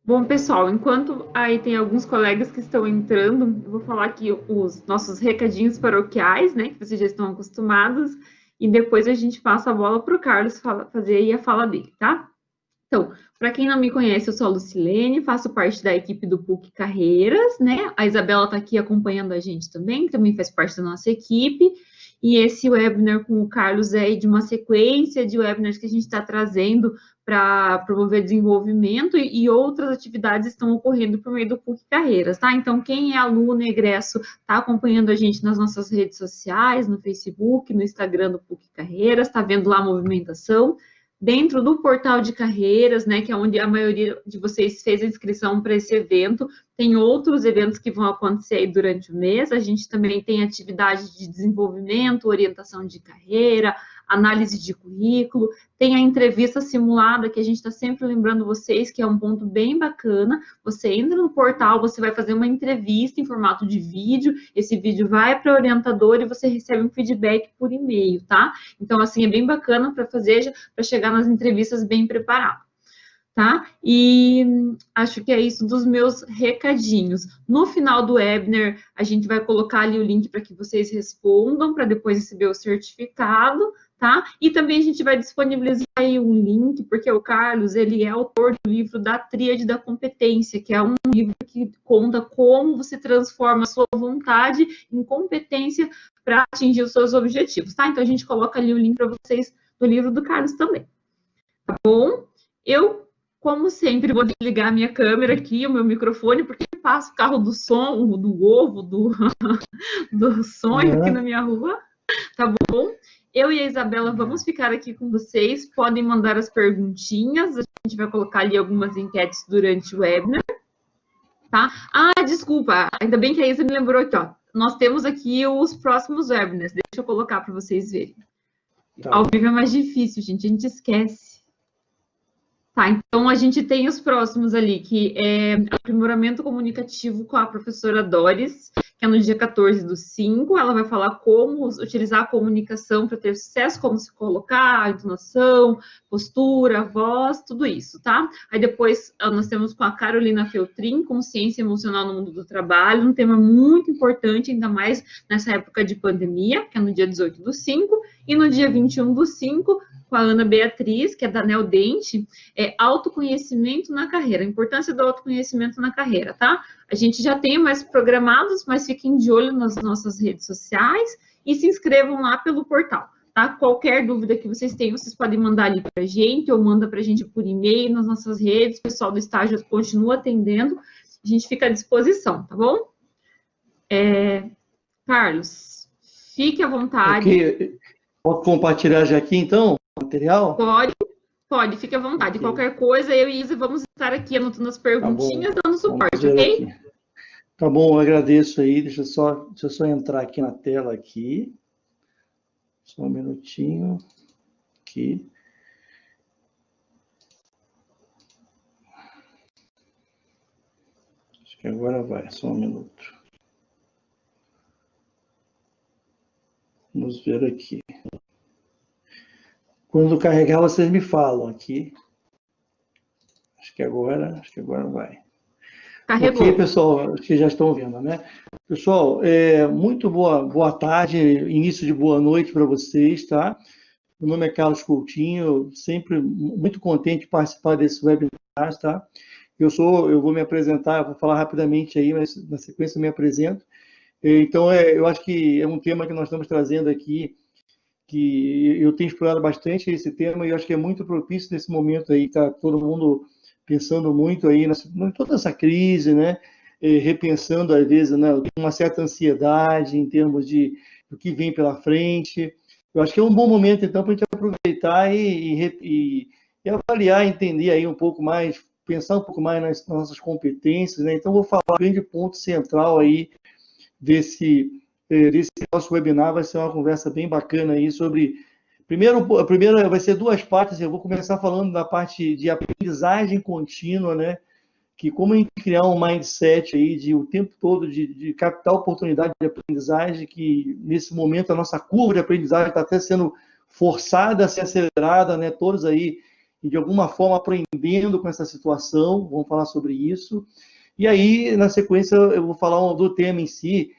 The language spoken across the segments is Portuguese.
Bom, pessoal, enquanto aí tem alguns colegas que estão entrando, eu vou falar aqui os nossos recadinhos paroquiais, né, que vocês já estão acostumados, e depois a gente passa a bola para o Carlos fazer aí a fala dele, tá? Então, para quem não me conhece, eu sou a Lucilene, faço parte da equipe do PUC Carreiras, né? A Isabela está aqui acompanhando a gente também, que também faz parte da nossa equipe. E esse webinar com o Carlos é de uma sequência de webinars que a gente está trazendo para promover desenvolvimento e outras atividades estão ocorrendo por meio do PUC Carreiras, tá? Então, quem é aluno egresso está acompanhando a gente nas nossas redes sociais, no Facebook, no Instagram do PUC Carreiras, está vendo lá a movimentação. Dentro do portal de carreiras, né, que é onde a maioria de vocês fez a inscrição para esse evento, tem outros eventos que vão acontecer aí durante o mês. A gente também tem atividade de desenvolvimento, orientação de carreira, análise de currículo, tem a entrevista simulada, que a gente está sempre lembrando vocês, que é um ponto bem bacana. Você entra no portal, você vai fazer uma entrevista em formato de vídeo, esse vídeo vai para o orientador e você recebe um feedback por e-mail, tá? Então, assim, é bem bacana para fazer, para chegar nas entrevistas bem preparado. Tá? E acho que é isso dos meus recadinhos. No final do webinar, a gente vai colocar ali o link para que vocês respondam, para depois receber o certificado, tá? E também a gente vai disponibilizar aí um link, porque o Carlos, ele é autor do livro da Tríade da Competência, que é um livro que conta como você transforma a sua vontade em competência para atingir os seus objetivos, tá? Então, a gente coloca ali o link para vocês do livro do Carlos também, tá bom? Eu, como sempre, vou desligar a minha câmera aqui, o meu microfone, porque passa o carro do som, do ovo, do sonho aqui na minha rua, tá bom? Eu e a Isabela vamos ficar aqui com vocês, podem mandar as perguntinhas, a gente vai colocar ali algumas enquetes durante o webinar, tá? Ah, desculpa, ainda bem que a Isa me lembrou aqui, ó, nós temos aqui os próximos webinars, deixa eu colocar para vocês verem. Tá. Ao vivo é mais difícil, gente, a gente esquece. Tá, então a gente tem os próximos ali, que é aprimoramento comunicativo com a professora Doris, que é no dia 14/5, ela vai falar como utilizar a comunicação para ter sucesso, como se colocar, a entonação, postura, voz, tudo isso, tá? Aí depois nós temos com a Carolina Feltrin, consciência emocional no mundo do trabalho, um tema muito importante, ainda mais nessa época de pandemia, que é no dia 18/5, e no dia 21/5, com a Ana Beatriz, que é da Neodente, é autoconhecimento na carreira, a importância do autoconhecimento na carreira, tá? A gente já tem mais programados, mas fiquem de olho nas nossas redes sociais e se inscrevam lá pelo portal, tá? Qualquer dúvida que vocês tenham, vocês podem mandar ali para a gente ou manda para a gente por e-mail nas nossas redes, o pessoal do estágio continua atendendo, a gente fica à disposição, tá bom? Carlos, fique à vontade. Okay. Posso compartilhar já aqui, então, o material? Pode, fique à vontade. Okay. Qualquer coisa, eu e Isa vamos estar aqui anotando as perguntinhas, dando suporte, ok? Aqui. Tá bom, eu agradeço aí. Deixa eu só entrar aqui na tela aqui. Só um minutinho. Aqui. Acho que agora vai, só um minuto. Vamos ver aqui. Quando carregar, vocês me falam aqui. Acho que agora vai. Carregou. Ok, pessoal, acho que já estão vendo, né? Pessoal, muito boa tarde, início de boa noite para vocês, tá? Meu nome é Carlos Coutinho, sempre muito contente de participar desse webinar, tá? Eu vou me apresentar, vou falar rapidamente aí, mas na sequência eu me apresento. Então, eu acho que é um tema que nós estamos trazendo aqui, que eu tenho explorado bastante esse tema e eu acho que é muito propício nesse momento aí, tá todo mundo pensando muito aí em toda essa crise, né? Repensando, às vezes, né, uma certa ansiedade em termos do que vem pela frente. Eu acho que é um bom momento, então, para a gente aproveitar e avaliar, entender aí um pouco mais, pensar um pouco mais nas nossas competências, né? Então, vou falar o grande ponto central aí desse nosso webinar. Vai ser uma conversa bem bacana aí sobre... A primeira vai ser duas partes. Eu vou começar falando da parte de aprendizagem contínua, né? Que como a gente criar um mindset aí de o tempo todo de captar oportunidade de aprendizagem, que nesse momento a nossa curva de aprendizagem está até sendo forçada a ser acelerada, né? Todos aí e de alguma forma aprendendo com essa situação, vamos falar sobre isso. E aí, na sequência, eu vou falar do tema em si,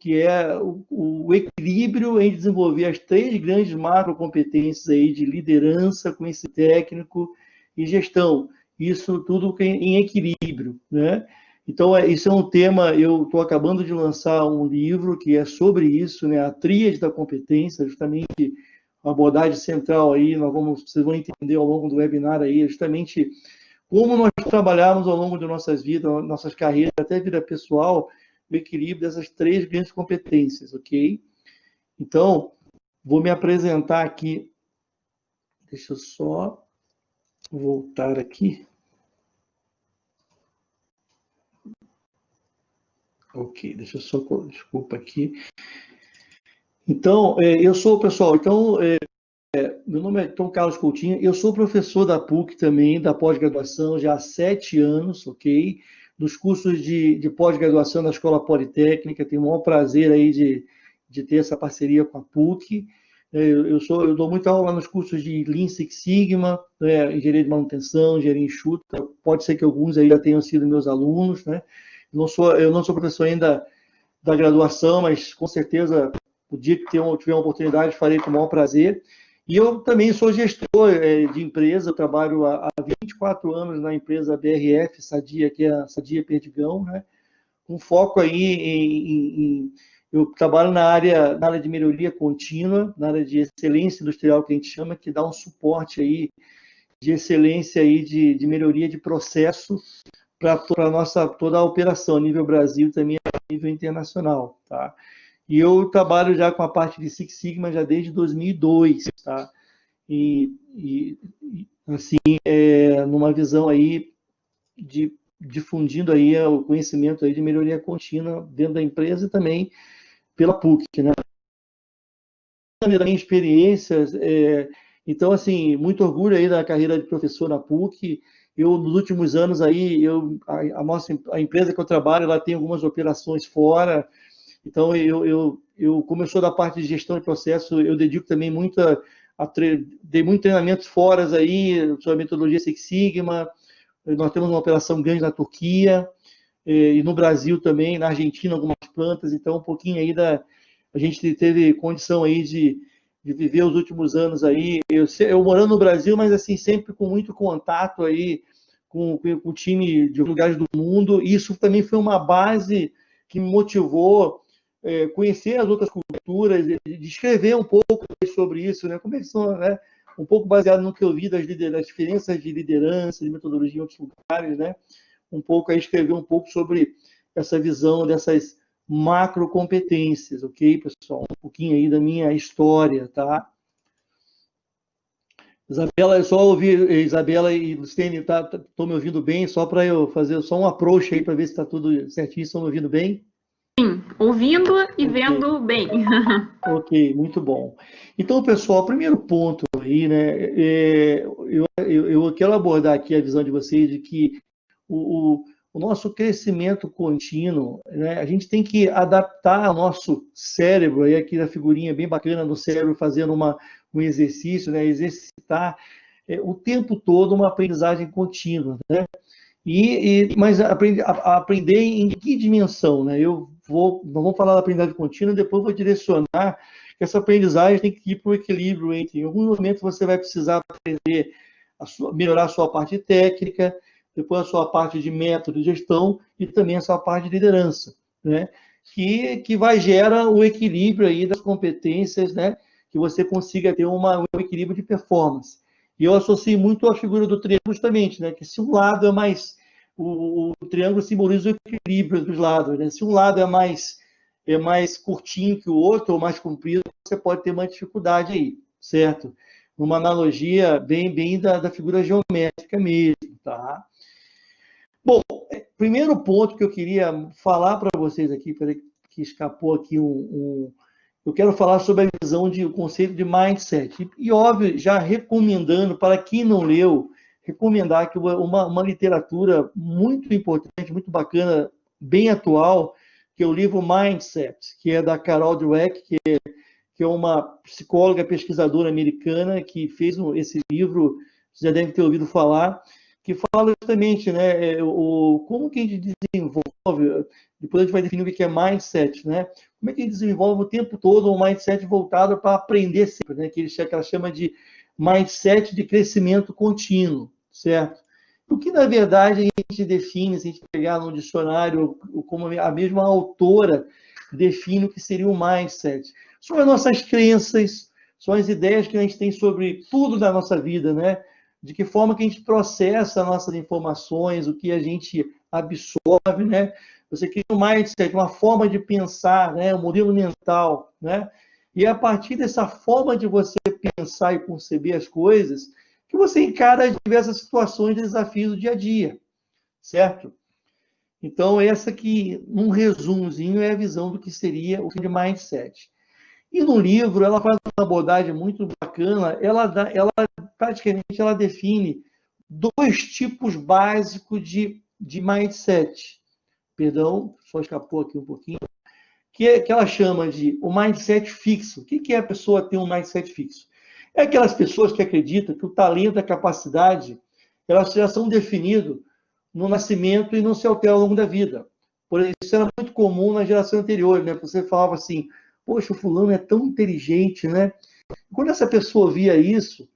que é o equilíbrio em desenvolver as 3 grandes macrocompetências aí de liderança, conhecimento técnico e gestão. Isso tudo em equilíbrio, né? Então, isso é um tema, eu estou acabando de lançar um livro que é sobre isso, né? A tríade da competência, justamente a abordagem central aí, vocês vão entender ao longo do webinar aí, justamente como nós trabalhamos ao longo de nossas vidas, nossas carreiras, até vida pessoal, o equilíbrio dessas 3 grandes competências, ok? Então, vou me apresentar aqui. Deixa eu só voltar aqui. Ok, deixa eu só... Desculpa aqui. Então, pessoal, meu nome é Tom Carlos Coutinho, eu sou professor da PUC também, da pós-graduação, já há 7 anos, ok? Dos cursos de pós-graduação da Escola Politécnica, tenho o maior prazer aí de ter essa parceria com a PUC. Eu dou muita aula nos cursos de Lean Six Sigma, engenharia de manutenção, engenharia enxuta, pode ser que alguns aí já tenham sido meus alunos, né? Eu não sou professor ainda da graduação, mas com certeza, o dia que tiver uma oportunidade, farei com o maior prazer. E eu também sou gestor de empresa, eu trabalho há 24 anos na empresa BRF Sadia, que é a Sadia Perdigão, né? Com foco aí eu trabalho na área de melhoria contínua, na área de excelência industrial, que a gente chama, que dá um suporte aí de excelência aí de melhoria de processo para toda a operação, a nível Brasil também a nível internacional, tá? E eu trabalho já com a parte de Six Sigma já desde 2002, tá? Assim, numa visão aí de difundindo aí o conhecimento aí de melhoria contínua dentro da empresa e também pela PUC, né? Também experiências, então, assim, muito orgulho aí da carreira de professor na PUC. Eu, nos últimos anos aí, a empresa que eu trabalho, ela tem algumas operações fora. Então, como eu sou da parte de gestão de processo, eu dedico também dei muito treinamento fora aí, sobre a metodologia Six Sigma. Nós temos uma operação grande na Turquia, e no Brasil também, na Argentina, algumas plantas. Então, um pouquinho aí a gente teve condição aí de viver os últimos anos aí. Eu morando no Brasil, mas assim, sempre com muito contato aí com o time de lugares do mundo. E isso também foi uma base que me motivou conhecer as outras culturas, de escrever um pouco sobre isso, né? Como é que são, né? Um pouco baseado no que eu vi das diferenças de liderança, de metodologia em outros lugares, né? Um pouco aí escrever um pouco sobre essa visão dessas macro competências, ok, pessoal? Um pouquinho aí da minha história, tá? Isabela, eu só ouvi, Isabela e Luciene, estão me ouvindo bem? Só para eu fazer só um approach aí para ver se está tudo certinho, estão me ouvindo bem? Sim, ouvindo e vendo bem. Ok, muito bom. Então, pessoal, o primeiro ponto aí, né, eu quero abordar aqui a visão de vocês de que o nosso crescimento contínuo, né, a gente tem que adaptar o nosso cérebro, aí aqui a figurinha bem bacana do cérebro fazendo um exercício, né, exercitar o tempo todo uma aprendizagem contínua, né? Mas aprender em que dimensão, né? Nós vamos falar da aprendizagem contínua, depois vou direcionar que essa aprendizagem tem que ir para o equilíbrio entre, em algum momento você vai precisar aprender melhorar a sua parte técnica, depois a sua parte de método de gestão e também a sua parte de liderança, né? Que vai gerar o equilíbrio aí das competências, né? Que você consiga ter um equilíbrio de performance. E eu associo muito a figura do triângulo justamente, né? Que se um lado é mais... O triângulo simboliza o equilíbrio dos lados, né? Se um lado é mais curtinho que o outro, ou mais comprido, você pode ter uma dificuldade aí, certo? Uma analogia bem da figura geométrica mesmo, tá? Bom, primeiro ponto que eu queria falar para vocês aqui, peraí que escapou aqui eu quero falar sobre a visão o conceito de mindset. E, óbvio, já recomendando, para quem não leu, recomendar que uma literatura muito importante, muito bacana, bem atual, que é o livro Mindset, que é da Carol Dweck, que é uma psicóloga pesquisadora americana que fez esse livro você já deve ter ouvido falar, que fala justamente, né, como que a gente desenvolve, depois a gente vai definir o que é mindset, né? Como é que a gente desenvolve o tempo todo um mindset voltado para aprender sempre, né? Que ela chama de mindset de crescimento contínuo, certo? O que, na verdade, a gente define, se a gente pegar no dicionário, como a mesma autora define o que seria o mindset. São as nossas crenças, são as ideias que a gente tem sobre tudo da nossa vida, né? De que forma que a gente processa nossas informações, o que a gente absorve, né? Você cria um mindset, uma forma de pensar, né? Um modelo mental, né? E é a partir dessa forma de você pensar e conceber as coisas que você encara as diversas situações de desafios do dia a dia, certo? Então, essa aqui, num resumozinho, é a visão do que seria o de mindset. E no livro, ela faz uma abordagem muito bacana, praticamente ela define dois tipos básicos de mindset. Perdão, só escapou aqui um pouquinho. Que ela chama de o mindset fixo. O que é a pessoa ter um mindset fixo? É aquelas pessoas que acreditam que o talento e a capacidade elas já são definidos no nascimento e não se alteram ao longo da vida. Por isso era muito comum na geração anterior, né? Você falava assim, poxa, o fulano é tão inteligente, né? Quando essa pessoa via isso,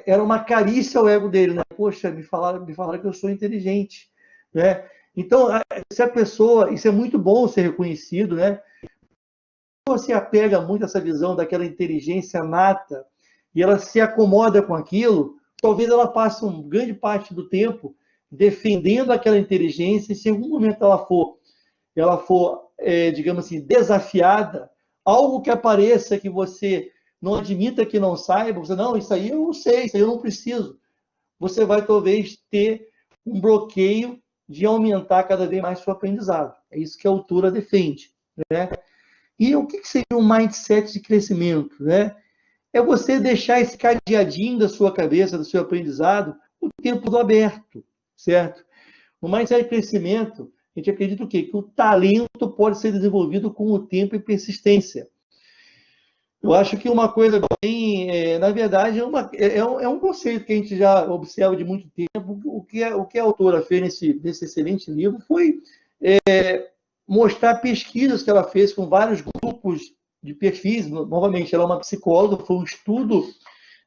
era uma carícia ao ego dele, né? Poxa, me falaram que eu sou inteligente, né? Então, se a pessoa, isso é muito bom ser reconhecido, né? Se apega muito a essa visão daquela inteligência nata e ela se acomoda com aquilo, talvez ela passe uma grande parte do tempo defendendo aquela inteligência e se em algum momento ela for digamos assim, desafiada, algo que apareça que você não admita que não saiba, você, não, isso aí eu não sei, isso aí eu não preciso. Você vai talvez ter um bloqueio de aumentar cada vez mais seu aprendizado. É isso que a autora defende, né? E o que seria um mindset de crescimento, né? É você deixar esse cadeadinho da sua cabeça, do seu aprendizado, o tempo todo aberto, certo? No mindset de crescimento, a gente acredita o quê? Que o talento pode ser desenvolvido com o tempo e persistência. Eu acho que uma coisa bem, na verdade, é um conceito que a gente já observa de muito tempo. O que a autora fez nesse excelente livro foi mostrar pesquisas que ela fez com vários grupos de perfis. Novamente, ela é uma psicóloga, foi um estudo,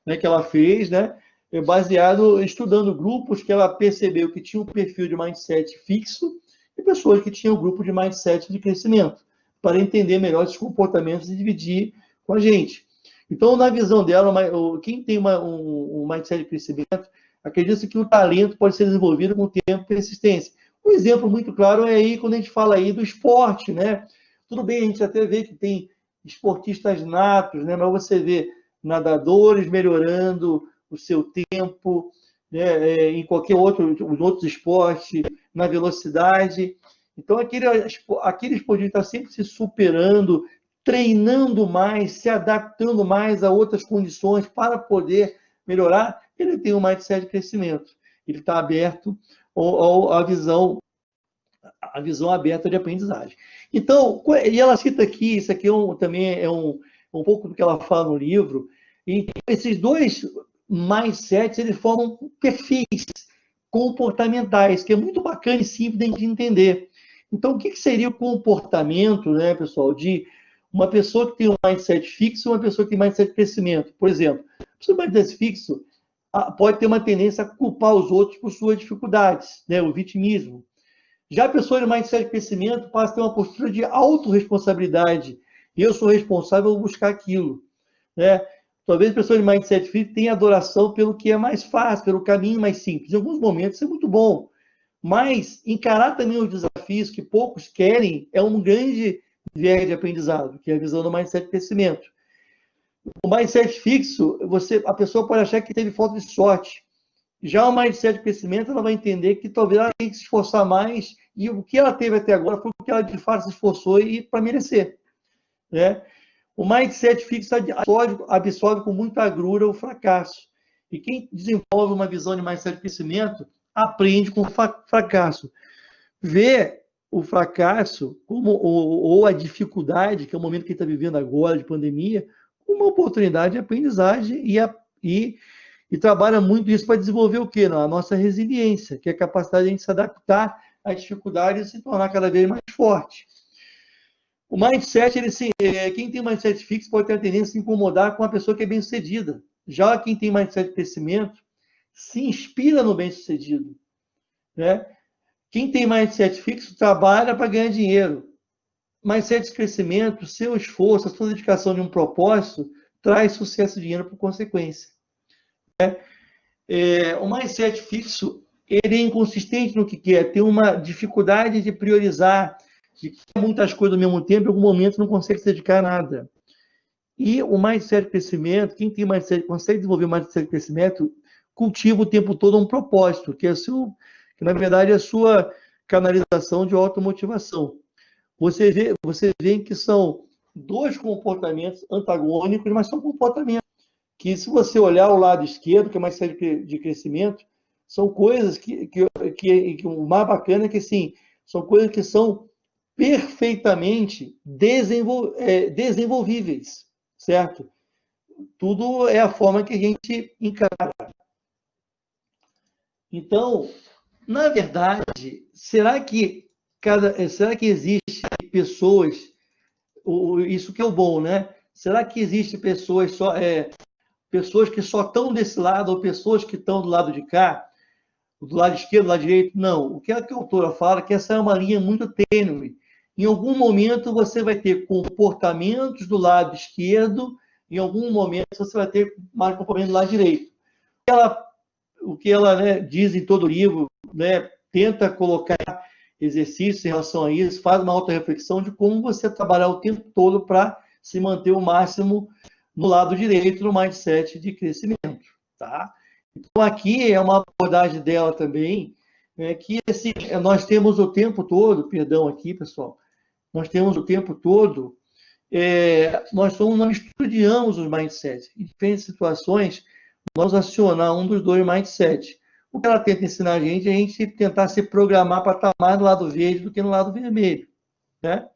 né, que ela fez, né, baseado estudando grupos que ela percebeu que tinham um perfil de mindset fixo e pessoas que tinham um grupo de mindset de crescimento, para entender melhor esses comportamentos e dividir com a gente. Então, na visão dela, quem tem um mindset de crescimento acredita que o talento pode ser desenvolvido com o tempo e persistência. Um exemplo muito claro é aí quando a gente fala aí do esporte, né? Tudo bem, a gente até vê que tem esportistas natos, né? Mas você vê nadadores melhorando o seu tempo, né? Em qualquer os outros esportes, na velocidade. Então, aquele esportista está sempre se superando, treinando mais, se adaptando mais a outras condições para poder melhorar, ele tem um mindset de crescimento. Ele está aberto à visão aberta de aprendizagem. Então, e ela cita aqui, isso aqui também é um pouco do que ela fala no livro, e esses dois mindsets, eles formam perfis comportamentais, que é muito bacana e simples de entender. Então, o que seria o comportamento, né, pessoal, de uma pessoa que tem um mindset fixo e uma pessoa que tem mindset de crescimento? Por exemplo, a pessoa com mindset fixo pode ter uma tendência a culpar os outros por suas dificuldades, né, o vitimismo. Já a pessoa de mindset de crescimento passa a ter uma postura de autorresponsabilidade. Eu sou responsável por buscar aquilo, né? Talvez a pessoa de mindset fixo tenha adoração pelo que é mais fácil, pelo caminho mais simples. Em alguns momentos isso é muito bom. Mas encarar também os desafios que poucos querem é um grande viés de aprendizado, que é a visão do mindset de crescimento. O mindset fixo, a pessoa pode achar que teve falta de sorte. Já o mindset de crescimento, ela vai entender que talvez ela tenha que se esforçar mais e o que ela teve até agora foi o que ela de fato se esforçou e para merecer, né? O mindset fixo absorve com muita agrura o fracasso. E quem desenvolve uma visão de mindset de crescimento aprende com o fracasso. Vê o fracasso ou a dificuldade, que é o momento que ele está vivendo agora de pandemia, como uma oportunidade de aprendizagem e trabalha muito isso para desenvolver o quê? A nossa resiliência, que é a capacidade de a gente se adaptar às dificuldades e se tornar cada vez mais forte. O mindset, quem tem mindset fixo pode ter a tendência de se incomodar com a pessoa que é bem-sucedida. Já quem tem mindset de crescimento se inspira no bem-sucedido, né? Quem tem mindset fixo trabalha para ganhar dinheiro. Mindset de crescimento, seu esforço, a sua dedicação de um propósito traz sucesso e dinheiro por consequência. O mindset fixo, ele é inconsistente no que quer, tem uma dificuldade de priorizar, de quer muitas coisas ao mesmo tempo, em algum momento não consegue se dedicar a nada. E o mindset de crescimento, quem tem mindset, consegue desenvolver o mindset de crescimento, cultiva o tempo todo um propósito, que na verdade é a sua canalização de automotivação. Você vê que são dois comportamentos antagônicos, mas são comportamentos que, se você olhar o lado esquerdo, que é mais série de crescimento, são coisas que o mais bacana é que, assim, são coisas que são perfeitamente desenvolvíveis, certo? Tudo é a forma que a gente encara. Então, na verdade, será que existe pessoas, isso que é o bom, né? Será que existe pessoas que só estão desse lado ou pessoas que estão do lado de cá, do lado esquerdo, do lado direito? Não. O que a autora fala é que essa é uma linha muito tênue. Em algum momento você vai ter comportamentos do lado esquerdo, em algum momento você vai ter mais comportamento do lado direito. O que ela, né, diz em todo o livro, né, tenta colocar exercícios em relação a isso, faz uma autorreflexão de como você trabalhar o tempo todo para se manter o máximo no lado direito, no mindset de crescimento, tá? Então, aqui é uma abordagem dela também, né, que nós temos o tempo todo, perdão aqui, pessoal, nós temos o tempo todo, nós estudiamos os mindsets. Em diferentes situações, nós acionar um dos dois mindsets. O que ela tenta ensinar a gente tentar se programar para estar mais do lado verde do que no lado vermelho, né?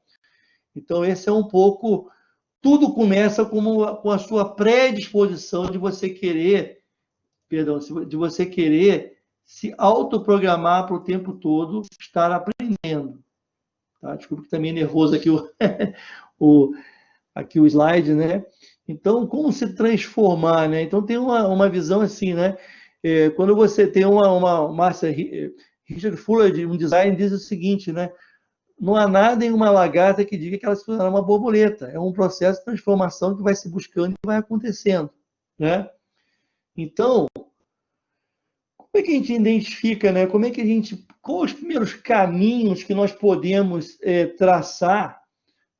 Então, esse é um pouco... Tudo começa com a sua predisposição de você querer se autoprogramar para o tempo todo estar aprendendo. Tá? Desculpa que está meio nervoso aqui aqui o slide, né? Então, como se transformar, né? Então, tem uma visão assim, né? Quando você tem Richard Fuller, um design, diz o seguinte, né? Não há nada em uma lagarta que diga que ela se tornará uma borboleta. É um processo de transformação que vai se buscando e vai acontecendo, né? Então, como é que a gente identifica, né? Quais os primeiros caminhos que nós podemos traçar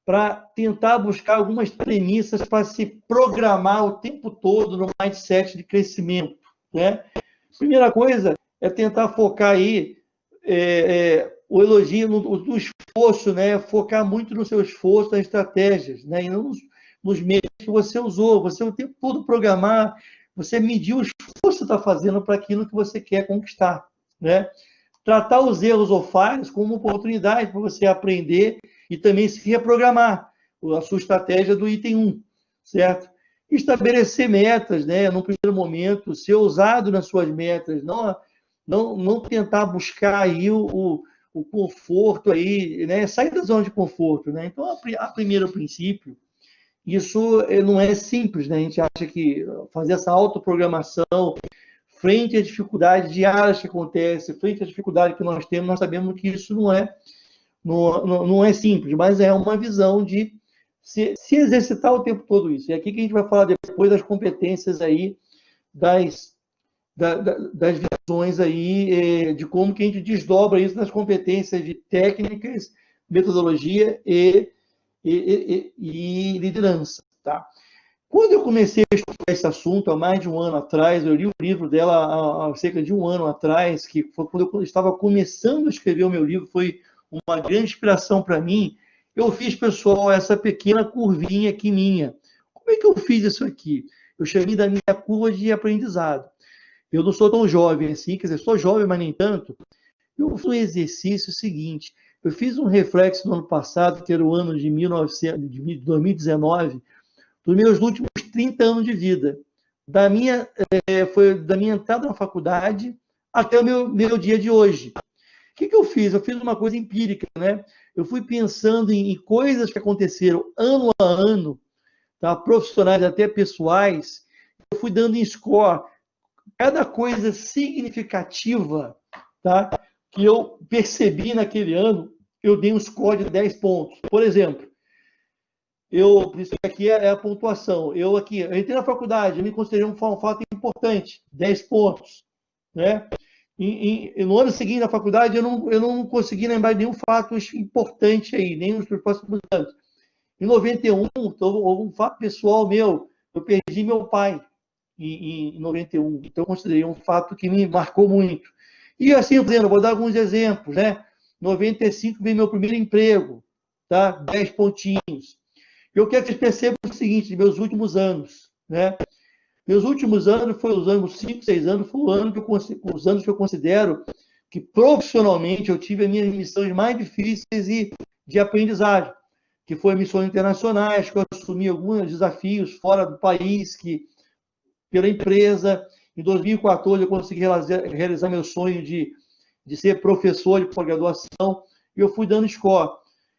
para tentar buscar algumas premissas para se programar o tempo todo no mindset de crescimento, né? Primeira coisa é tentar focar aí o elogio do esforço, né? Focar muito no seu esforço, nas estratégias, né? E não nos meios que você usou. Você o tempo todo programar, você medir o esforço que você está fazendo para aquilo que você quer conquistar, né? Tratar os erros ou falhas como uma oportunidade para você aprender e também se reprogramar a sua estratégia do item 1, certo? Estabelecer metas, né? No primeiro momento, ser ousado nas suas metas, não tentar buscar aí o conforto aí, né? Sair da zona de conforto, né? Então, a primeiro princípio, isso não é simples, né? A gente acha que fazer essa autoprogramação frente às dificuldades diárias que acontecem, frente à dificuldade que nós temos, nós sabemos que isso não é simples, mas é uma visão de se exercitar o tempo todo isso. E aqui que a gente vai falar depois das competências aí, das visões aí, de como que a gente desdobra isso nas competências de técnicas, metodologia e liderança, tá? Quando eu comecei a estudar esse assunto há mais de um ano atrás, eu li o livro dela há cerca de um ano atrás, que foi quando eu estava começando a escrever o meu livro, foi uma grande inspiração para mim. Eu fiz, pessoal, essa pequena curvinha aqui minha. Como é que eu fiz isso aqui? Eu chamei da minha curva de aprendizado. Eu não sou tão jovem assim, quer dizer, sou jovem, mas nem tanto. Eu fiz um exercício seguinte. Eu fiz um reflexo no ano passado, que era o ano de 2019, dos meus últimos 30 anos de vida. foi da minha entrada na faculdade até o meu dia de hoje. O que eu fiz? Eu fiz uma coisa empírica, né? Eu fui pensando em coisas que aconteceram ano a ano, tá? Profissionais até pessoais, eu fui dando em score cada coisa significativa, tá? Que eu percebi naquele ano, eu dei um score de 10 pontos. Por exemplo, isso aqui é a pontuação. Eu entrei na faculdade, eu me considerei um fato importante, 10 pontos, né? No ano seguinte na faculdade, eu não consegui lembrar de nenhum fato importante aí, nem nos próximos anos. Em 91, houve um fato pessoal meu, eu perdi meu pai em 91, então eu considerei um fato que me marcou muito. E assim, eu vou dar alguns exemplos, né? Em 95 veio meu primeiro emprego, tá? 10 pontinhos. Eu quero que vocês percebam o seguinte, meus últimos anos, né? Meus últimos anos, foi os anos 5, 6 anos, foi os anos que eu considero que profissionalmente eu tive as minhas missões mais difíceis e de aprendizagem, que foi missões internacionais, que eu assumi alguns desafios fora do país, pela empresa. Em 2014 eu consegui realizar meu sonho de ser professor de pós-graduação, e eu fui dando score.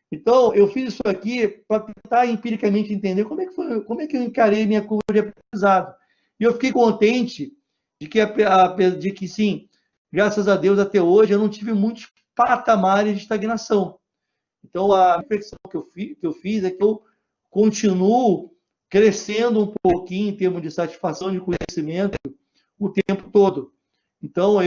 Então, eu fiz isso aqui para tentar empiricamente entender como é que eu encarei minha curva de aprendizado. E eu fiquei contente de que, sim, graças a Deus, até hoje, eu não tive muitos patamares de estagnação. Então, a reflexão que eu fiz é que eu continuo crescendo um pouquinho em termos de satisfação de conhecimento o tempo todo. Então,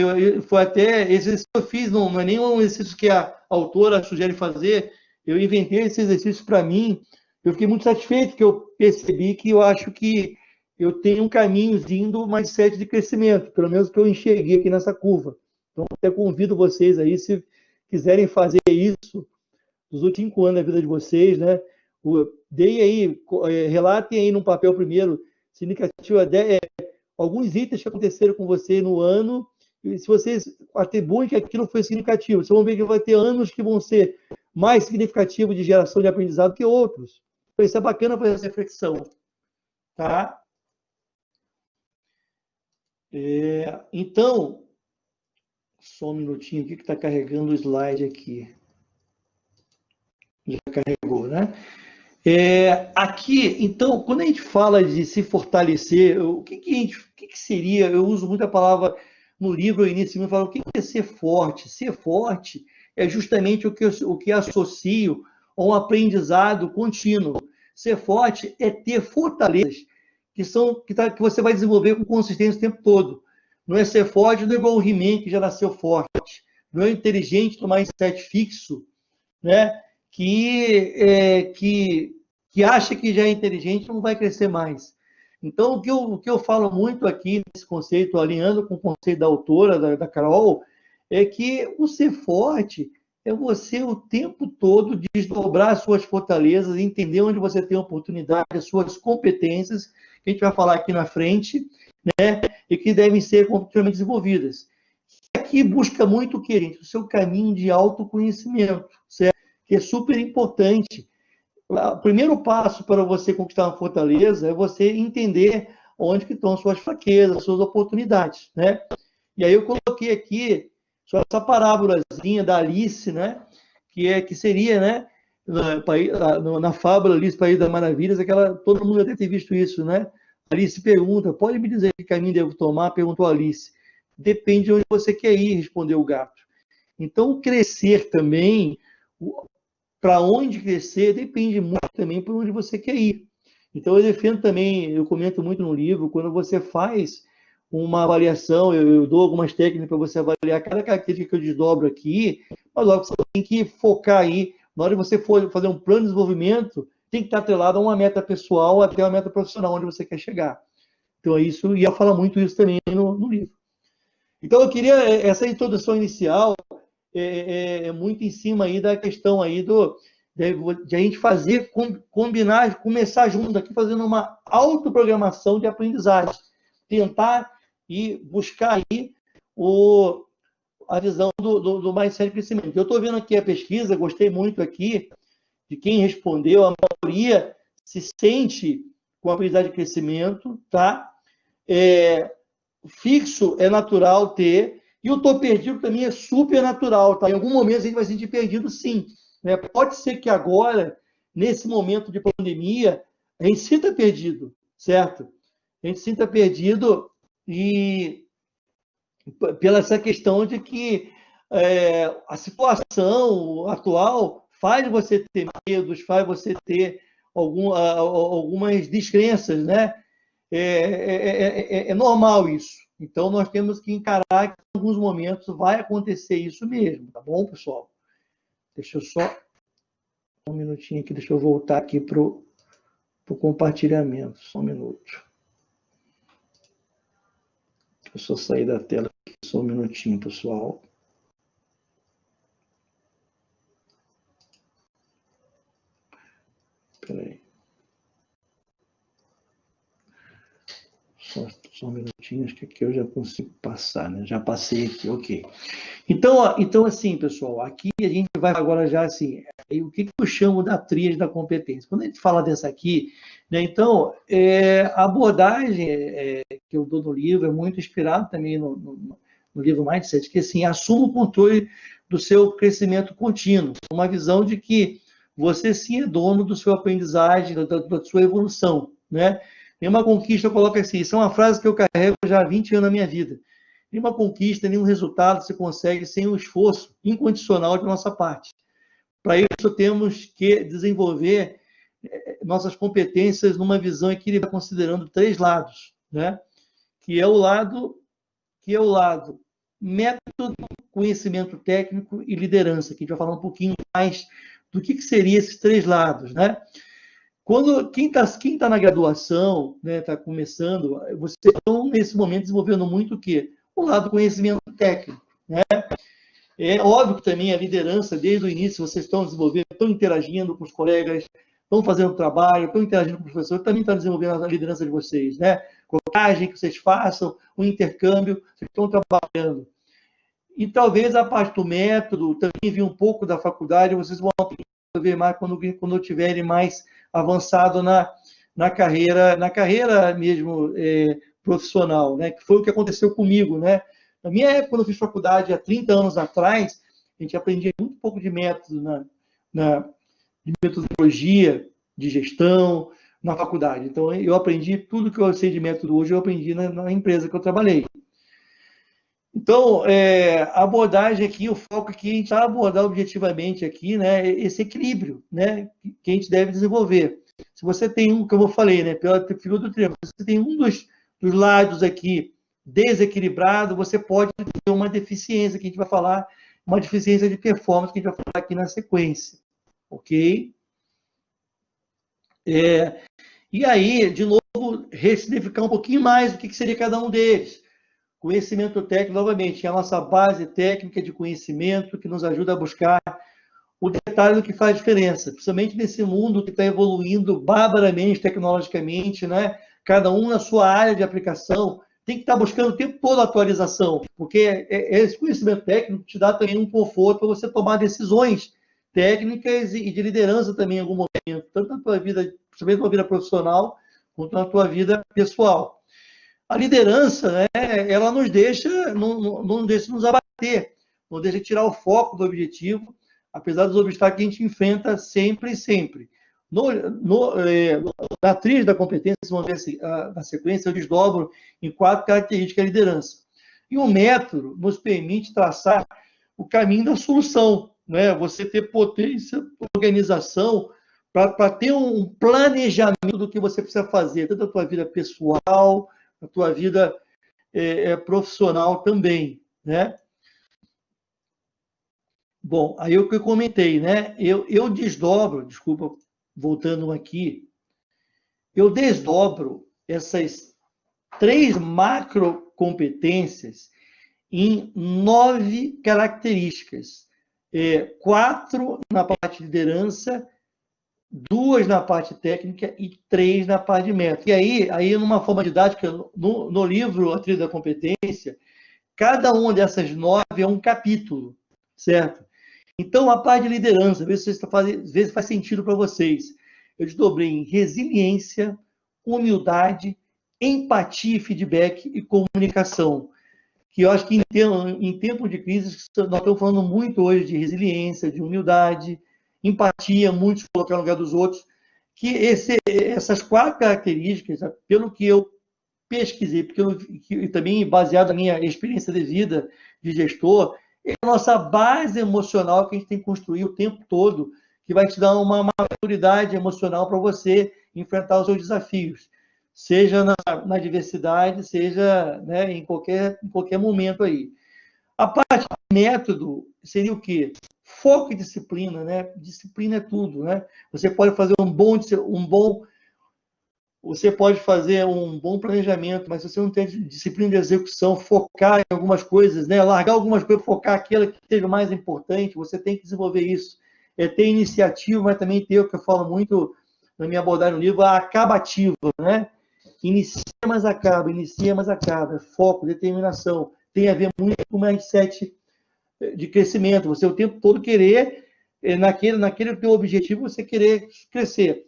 foi até esse exercício que eu fiz, não é nem um exercício que a autora sugere fazer, eu inventei esse exercício para mim, eu fiquei muito satisfeito, que eu percebi que eu acho que eu tenho um caminhozinho do mindset de crescimento, pelo menos que eu enxerguei aqui nessa curva. Então, até convido vocês aí, se quiserem fazer isso nos últimos 5 anos da vida de vocês, né? Relatem aí num papel primeiro, significativo, alguns itens que aconteceram com você no ano, e se vocês atribuem que aquilo foi significativo, vocês vão ver que vai ter anos que vão ser mais significativos de geração de aprendizado que outros. Então, isso é bacana fazer essa reflexão. Tá? Então, só um minutinho aqui que está carregando o slide aqui. Já carregou, né? Aqui, então, quando a gente fala de se fortalecer, o que seria? Eu uso muito a palavra no livro, eu inicio e falo, o que é ser forte? Ser forte é justamente o que associo a um aprendizado contínuo. Ser forte é ter fortalezas que você vai desenvolver com consistência o tempo todo. Não é ser forte, não é igual o He-Man que já nasceu forte. Não é inteligente tomar insight fixo, né? Que acha que já é inteligente não vai crescer mais. Então, o que eu falo muito aqui nesse conceito, alinhando com o conceito da autora, da Carol, é que o ser forte é você o tempo todo desdobrar as suas fortalezas, entender onde você tem oportunidade, as suas competências, que a gente vai falar aqui na frente, né? E que devem ser continuamente desenvolvidas. Aqui busca muito o que, gente? O seu caminho de autoconhecimento, certo? Que é super importante. O primeiro passo para você conquistar uma fortaleza é você entender onde que estão as suas fraquezas, as suas oportunidades, né? E aí eu coloquei aqui só essa parábolazinha da Alice, né? Que seria, né? Na fábula Alice, País das Maravilhas, todo mundo deve ter visto isso, né? Alice pergunta, pode me dizer que caminho devo tomar? Perguntou Alice. Depende de onde você quer ir, respondeu o gato. Então, crescer também, para onde crescer, depende muito também por onde você quer ir. Então, eu defendo também, eu comento muito no livro, quando você faz uma avaliação, eu dou algumas técnicas para você avaliar cada característica que eu desdobro aqui, mas logo você tem que focar aí, na hora que você for fazer um plano de desenvolvimento, tem que estar atrelado a uma meta pessoal até uma meta profissional, onde você quer chegar. Então, isso, e eu falo muito isso também no livro. Então, eu queria, essa introdução inicial é muito em cima aí da questão aí de a gente fazer, combinar, começar junto aqui, fazendo uma autoprogramação de aprendizagem. Tentar e buscar aí a visão do mindset de crescimento. Eu estou vendo aqui a pesquisa, gostei muito aqui de quem respondeu, a maioria se sente com a aprendizagem de crescimento, tá? Fixo é natural ter, e o tô perdido também é super natural, tá? Em algum momento a gente vai se sentir perdido, sim. Né? Pode ser que agora, nesse momento de pandemia, a gente sinta perdido, certo? A gente sinta perdido e pela essa questão de que a situação atual faz você ter medos, faz você ter algumas descrenças, né? É normal isso. Então, nós temos que encarar que em alguns momentos vai acontecer isso mesmo, tá bom, pessoal? Deixa eu só um minutinho aqui, deixa eu voltar aqui para o compartilhamento, só um minuto. Deixa eu só sair da tela aqui, só um minutinho, pessoal. Espera aí. Só um minutinho, acho que aqui eu já consigo passar, né? Já passei aqui, ok. Então, assim, pessoal, aqui a gente vai agora já assim, o que eu chamo da tríade da competência. Quando a gente fala dessa aqui, né, então, a abordagem que eu dou no livro é muito inspirado também no livro Mindset, que assim, assuma o controle do seu crescimento contínuo, uma visão de que você sim é dono do seu aprendizagem, da sua evolução, né? Nenhuma conquista, eu coloco assim, isso é uma frase que eu carrego já há 20 anos na minha vida. Nenhuma conquista, nenhum resultado se consegue sem o esforço incondicional de nossa parte. Para isso, temos que desenvolver nossas competências numa visão equilibrada, considerando 3 lados, né? Que é o lado método, conhecimento técnico e liderança, que a gente vai falar um pouquinho mais do que seria esses 3 lados, né? Quem tá na graduação, né, está começando, vocês estão, nesse momento, desenvolvendo muito o quê? O lado do conhecimento técnico. Né? É óbvio que também a liderança, desde o início, vocês estão desenvolvendo, estão interagindo com os colegas, estão fazendo trabalho, estão interagindo com os professores, também estão desenvolvendo a liderança de vocês. Né? Coragem que vocês façam, o intercâmbio, vocês estão trabalhando. E talvez a parte do método, também vir um pouco da faculdade, vocês vão ver mais quando tiverem mais avançado na carreira mesmo profissional, né? Que foi o que aconteceu comigo, né? Na minha época, quando eu fiz faculdade, há 30 anos atrás, a gente aprendia muito pouco de método, de metodologia, de gestão, na faculdade. Então, eu aprendi tudo que eu sei de método hoje, eu aprendi na empresa que eu trabalhei. Então, a abordagem aqui, o foco aqui, a gente vai abordar objetivamente aqui, né, esse equilíbrio, né, que a gente deve desenvolver. Se você tem que eu vou falei, né, pela figura do triângulo, se você tem um dos lados aqui desequilibrado, você pode ter uma deficiência, que a gente vai falar, uma deficiência de performance, que a gente vai falar aqui na sequência, ok? E aí, de novo, ressignificar um pouquinho mais o que seria cada um deles. Conhecimento técnico, novamente, é a nossa base técnica de conhecimento que nos ajuda a buscar o detalhe do que faz diferença, principalmente nesse mundo que está evoluindo barbaramente tecnologicamente, né? Cada um na sua área de aplicação tem que estar buscando o tempo todo atualização, porque esse conhecimento técnico te dá também um conforto para você tomar decisões técnicas e de liderança também em algum momento, tanto na tua vida, principalmente na tua vida profissional, quanto na tua vida pessoal. A liderança, né, ela não deixa nos abater, não deixa tirar o foco do objetivo, apesar dos obstáculos que a gente enfrenta sempre e sempre. Na tríade da competência, vamos ver assim, na sequência, eu desdobro em 4 características da liderança. E o método nos permite traçar o caminho da solução, né? Você ter potência, organização, para ter um planejamento do que você precisa fazer, tanto na tua vida pessoal, na tua vida profissional também, né? Bom, aí o que eu comentei, né? Eu desdobro, desculpa, voltando aqui, eu desdobro essas 3 macro competências em 9 características. 4 na parte de liderança, 2 na parte técnica e 3 na parte de método. E aí numa forma didática, no livro A Tríade da Competência, cada uma dessas 9 é um capítulo, certo? Então, a parte de liderança, às vezes faz sentido para vocês. Eu desdobrei em resiliência, humildade, empatia, feedback e comunicação. Que eu acho que em tempo de crise, nós estamos falando muito hoje de resiliência, de humildade, empatia, muito se colocar no lugar dos outros, que essas 4 características, pelo que eu pesquisei, e também baseado na minha experiência de vida de gestor, é a nossa base emocional que a gente tem que construir o tempo todo, que vai te dar uma maturidade emocional para você enfrentar os seus desafios, seja na diversidade, seja, né, em qualquer momento aí. A parte de método seria o quê? Foco e disciplina, né? Disciplina é tudo, né? Você pode fazer você pode fazer um bom planejamento, mas se você não tem disciplina de execução, focar em algumas coisas, né? Largar algumas coisas, focar aquilo que seja mais importante, você tem que desenvolver isso. É ter iniciativa, mas também ter o que eu falo muito na minha abordagem no livro, a acabativa, né? Inicia, mas acaba, inicia, mas acaba. Foco, determinação. Tem a ver muito com o mindset de crescimento. Você o tempo todo querer, naquele teu objetivo, você querer crescer.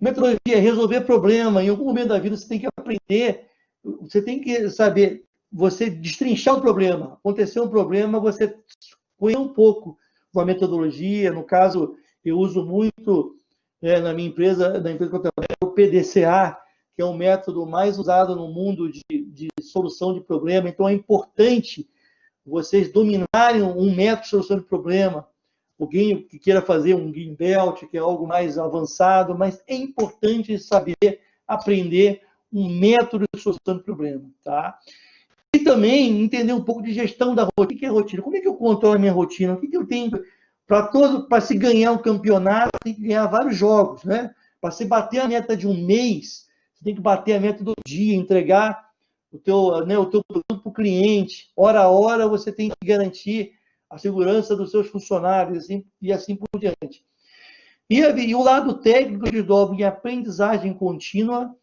Metodologia é resolver problema. Em algum momento da vida você tem que aprender, você tem que saber, você destrinchar o problema. Aconteceu um problema, você conhece um pouco uma metodologia. No caso, eu uso muito na minha empresa, na empresa que eu trabalho, o PDCA, que é um método mais usado no mundo de solução de problema. Então, é importante vocês dominarem um método de solução de problema. Alguém que queira fazer um Green Belt, que é algo mais avançado, mas é importante saber aprender um método de solução de problema, tá? E também entender um pouco de gestão da rotina. O que é rotina? Como é que eu controlo a minha rotina? O que eu tenho para se ganhar um campeonato, tem que ganhar vários jogos, né? Para se bater a meta de um mês, você tem que bater a meta do dia, entregar o teu produto para o cliente. Hora a hora você tem que garantir a segurança dos seus funcionários e assim por diante. E o lado técnico desdobra em aprendizagem contínua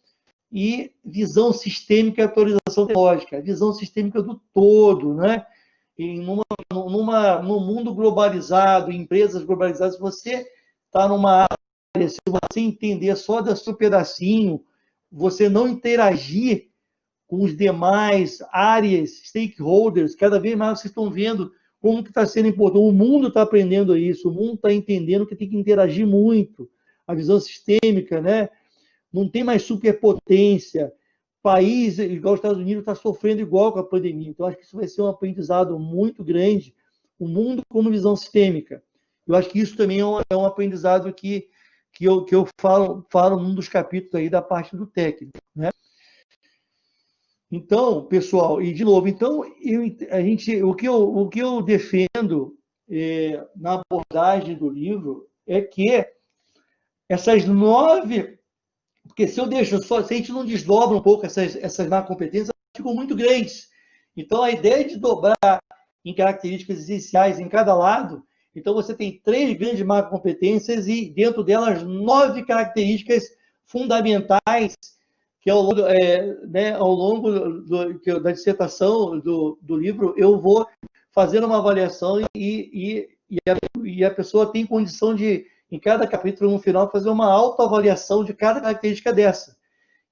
e visão sistêmica e atualização tecnológica, a visão sistêmica do todo, né? E num mundo globalizado, empresas globalizadas, se você está numa área, se você entender só do seu pedacinho, você não interagir com os demais áreas, stakeholders, cada vez mais vocês estão vendo como que está sendo importante. O mundo está aprendendo isso, o mundo está entendendo que tem que interagir muito. A visão sistêmica, né? Não tem mais superpotência. País igual os Estados Unidos está sofrendo igual com a pandemia. Então, acho que isso vai ser um aprendizado muito grande. O mundo como visão sistêmica. Eu acho que isso também é um aprendizado que eu falo num dos capítulos aí da parte do técnico, né? Então, pessoal, e de novo, então, o que eu defendo na abordagem do livro é que essas 9, porque se a gente não desdobra um pouco essas macrocompetências, ficam muito grandes. Então, a ideia de dobrar em características essenciais em cada lado, então você tem 3 grandes macrocompetências e dentro delas 9 características fundamentais que ao longo da dissertação do livro eu vou fazendo uma avaliação e a pessoa tem condição de, em cada capítulo, no final, fazer uma autoavaliação de cada característica dessa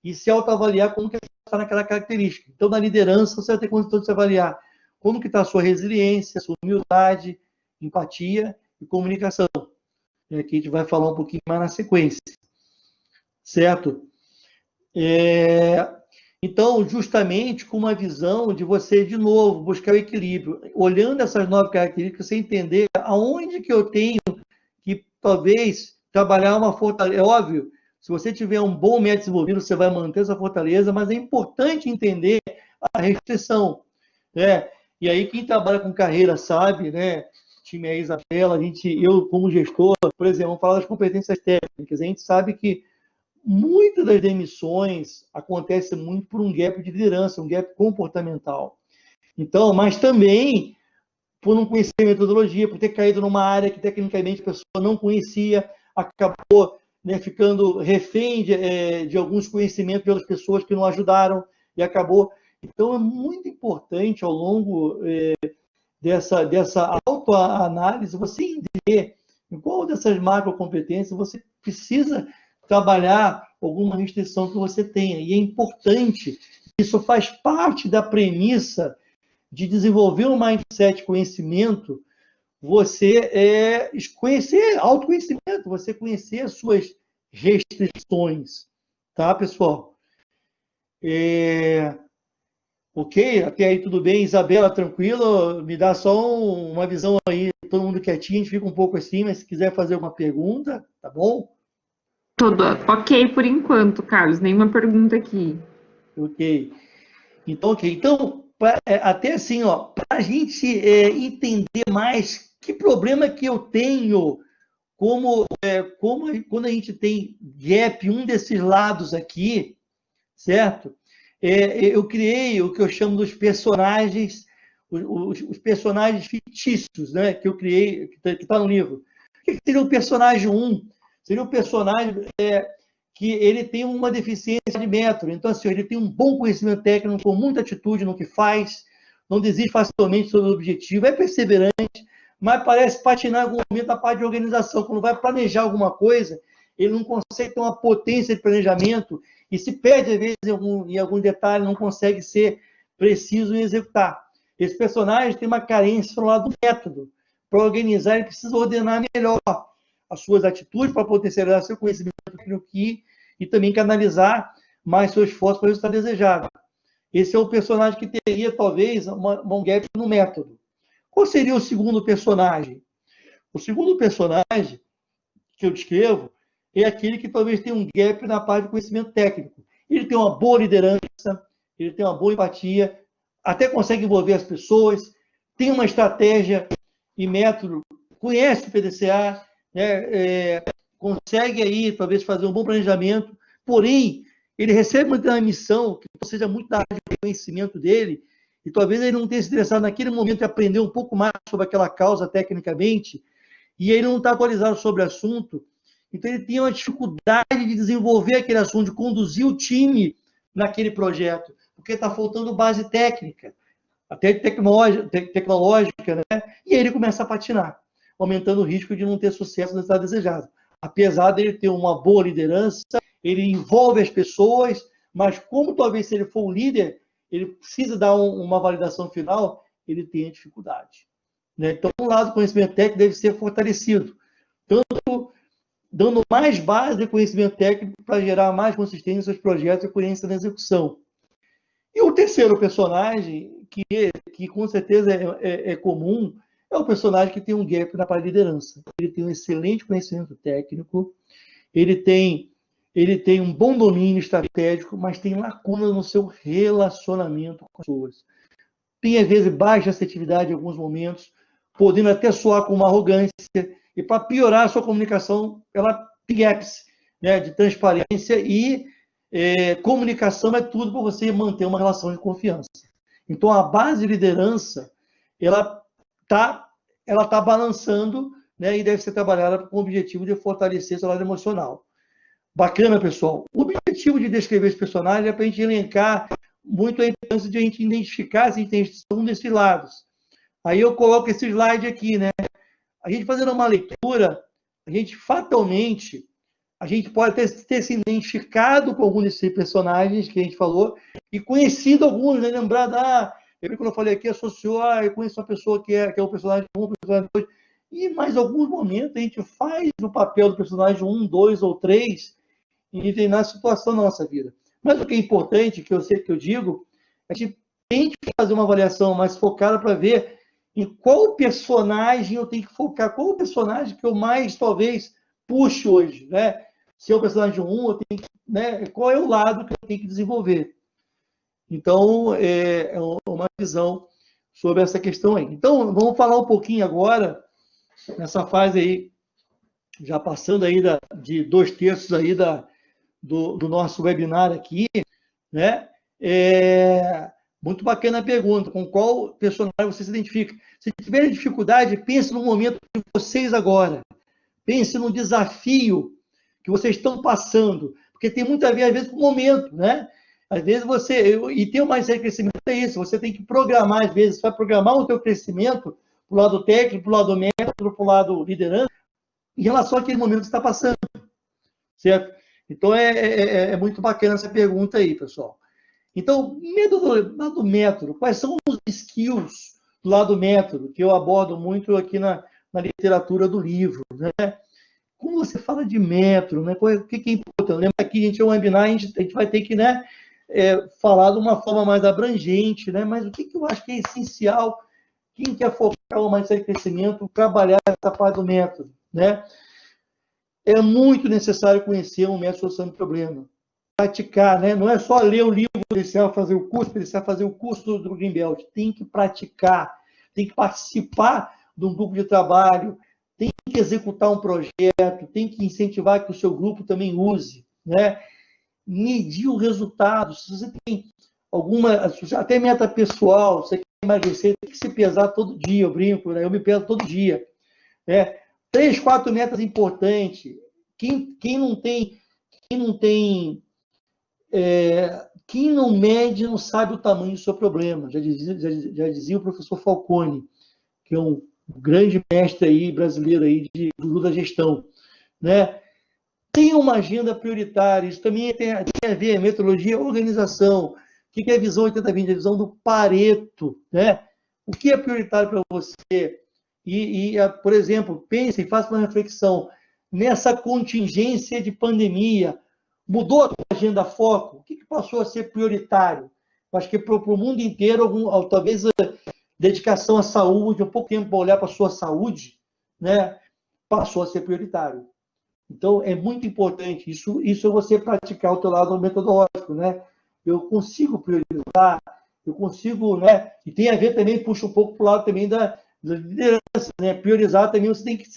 e se autoavaliar como que está naquela característica. Então, na liderança, você vai ter condição de se avaliar como que está a sua resiliência, a sua humildade, empatia e comunicação. Aqui a gente vai falar um pouquinho mais na sequência. Certo? Então, justamente com uma visão de você, de novo, buscar o equilíbrio. Olhando essas 9 características, você entender aonde que eu tenho que, talvez, trabalhar uma fortaleza. É óbvio, se você tiver um bom método desenvolvido, você vai manter essa fortaleza, mas é importante entender a restrição, né? E aí, quem trabalha com carreira sabe, né? Time aí, Isabela, eu como gestor, por exemplo, vamos falar das competências técnicas, a gente sabe que muitas das demissões acontecem muito por um gap de liderança, um gap comportamental. Então, mas também por não conhecer a metodologia, por ter caído numa área que tecnicamente a pessoa não conhecia, acabou ficando refém de alguns conhecimentos pelas pessoas que não ajudaram e acabou. Então, é muito importante ao longo dessa autoanálise você entender em qual dessas macrocompetências você precisa trabalhar alguma restrição que você tenha. E é importante, isso faz parte da premissa de desenvolver um mindset conhecimento, você conhecer autoconhecimento, você conhecer as suas restrições. Tá, pessoal? Ok? Até aí tudo bem? Isabela, tranquilo? Me dá só uma visão aí, todo mundo quietinho, a gente fica um pouco assim, mas se quiser fazer alguma pergunta, tá bom? Tudo ok por enquanto, Carlos. Nenhuma pergunta aqui. Ok. Então, ok. Então, até assim, para a gente entender mais que problema que eu tenho, como quando a gente tem gap, um desses lados aqui, certo? Eu criei o que eu chamo dos personagens, os personagens fictícios, né? Que eu criei, que está no livro. O que seria o personagem 1? Seria um personagem que ele tem uma deficiência de método. Então, assim, ele tem um bom conhecimento técnico, com muita atitude no que faz, não desiste facilmente sobre o objetivo, é perseverante, mas parece patinar em algum momento na parte de organização. Quando vai planejar alguma coisa, ele não consegue ter uma potência de planejamento e se perde, às vezes, em algum detalhe, não consegue ser preciso em executar. Esse personagem tem uma carência no lado do método. Para organizar, ele precisa ordenar melhor as suas atitudes para potencializar seu conhecimento e também canalizar mais seu esforço para o resultado desejado. Esse é o personagem que teria, talvez, um gap no método. Qual seria o segundo personagem? O segundo personagem que eu descrevo é aquele que talvez tenha um gap na parte de conhecimento técnico. Ele tem uma boa liderança, ele tem uma boa empatia, até consegue envolver as pessoas, tem uma estratégia e método, conhece o PDCA, né, consegue aí talvez fazer um bom planejamento, porém, ele recebe uma missão que seja muito da área de conhecimento dele, e talvez ele não tenha se interessado naquele momento em aprender um pouco mais sobre aquela causa tecnicamente, e ele não está atualizado sobre o assunto, então ele tem uma dificuldade de desenvolver aquele assunto, de conduzir o time naquele projeto, porque está faltando base técnica, até tecnológica, né? E aí ele começa a patinar, aumentando o risco de não ter sucesso no estado desejado. Apesar dele ter uma boa liderança, ele envolve as pessoas, mas como talvez se ele for um líder, ele precisa dar uma validação final, ele tem dificuldade. Né? Então, um lado do conhecimento técnico deve ser fortalecido, tanto dando mais base de conhecimento técnico para gerar mais consistência nos seus projetos e coerência na execução. E o terceiro personagem, que com certeza é comum, é o personagem que tem um gap na parte de liderança. Ele tem um excelente conhecimento técnico, ele tem um bom domínio estratégico, mas tem lacuna no seu relacionamento com as pessoas. Tem, às vezes, baixa assertividade em alguns momentos, podendo até soar com uma arrogância, e para piorar a sua comunicação, ela tem gaps, né, de transparência e comunicação é tudo para você manter uma relação de confiança. Então, a base de liderança, ela tá balançando, né, e deve ser trabalhada com o objetivo de fortalecer seu lado emocional. Bacana, pessoal. O objetivo de descrever esse personagem é para a gente elencar muito a importância de a gente identificar se a gente tem um desses lados. Aí eu coloco esse slide aqui, né? A gente fazendo uma leitura, a gente fatalmente, a gente pode ter se identificado com algum desses personagens que a gente falou e conhecido alguns, né? Lembrado, quando eu falei aqui, associou, eu conheço uma pessoa que é o personagem 1, o personagem 2, e mais alguns momentos a gente faz o papel do personagem 1, 2 ou 3 em determinada situação na nossa vida. Mas o que é importante, que eu sei que eu digo, é que a gente tem que fazer uma avaliação mais focada para ver em qual personagem eu tenho que focar, qual o personagem que eu mais, talvez, puxe hoje, né? Se é o personagem 1, eu tenho que, né? Qual é o lado que eu tenho que desenvolver? Então, é uma visão sobre essa questão aí. Então, vamos falar um pouquinho agora, nessa fase aí, já passando aí de 2/3 aí do nosso webinar aqui, né? Muito bacana a pergunta, com qual personagem você se identifica. Se tiver dificuldade, pense no momento de vocês agora. Pense no desafio que vocês estão passando, porque tem muito a ver, às vezes, com o momento, né? Às vezes e ter mais crescimento é isso, você tem que programar, às vezes, você vai programar o teu crescimento para o lado técnico, para o lado método, para o lado liderança, em relação àquele momento que você está passando, certo? Então, é muito bacana essa pergunta aí, pessoal. Então, do método, quais são os skills do lado do método, que eu abordo muito aqui na literatura do livro, né? Como você fala de método, né? O que é importante? Lembra que a gente é um webinar, a gente vai ter que, né, falar de uma forma mais abrangente, né? Mas o que eu acho que é essencial, quem quer focar o mindset de crescimento, trabalhar essa parte do método, né? É muito necessário conhecer um método de solução de problema. Praticar, né? Não é só ler o livro, precisar fazer o curso do Greenbelt. Tem que praticar, tem que participar de um grupo de trabalho, tem que executar um projeto, tem que incentivar que o seu grupo também use, né? Medir o resultado. Se você tem até meta pessoal, você quer emagrecer, tem que se pesar todo dia, eu brinco, né? Eu me peso todo dia, né? 3, 4 metas importantes. Quem não mede não sabe o tamanho do seu problema. Já dizia o professor Falcone, que é um grande mestre aí, brasileiro aí da gestão, né? Tem uma agenda prioritária, isso também tem a ver, metodologia, organização. O que é a visão 80-20? A visão do Pareto, né? O que é prioritário para você? Por exemplo, pense e faça uma reflexão. Nessa contingência de pandemia, mudou a agenda foco? O que passou a ser prioritário? Acho que para o mundo inteiro, talvez a dedicação à saúde, um pouco tempo para olhar para a sua saúde, né, passou a ser prioritário. Então, é muito importante. Isso é você praticar o teu lado metodológico, né? Eu consigo priorizar, eu consigo, né? E tem a ver também, puxa um pouco para o lado também da liderança, né? Priorizar também, você tem que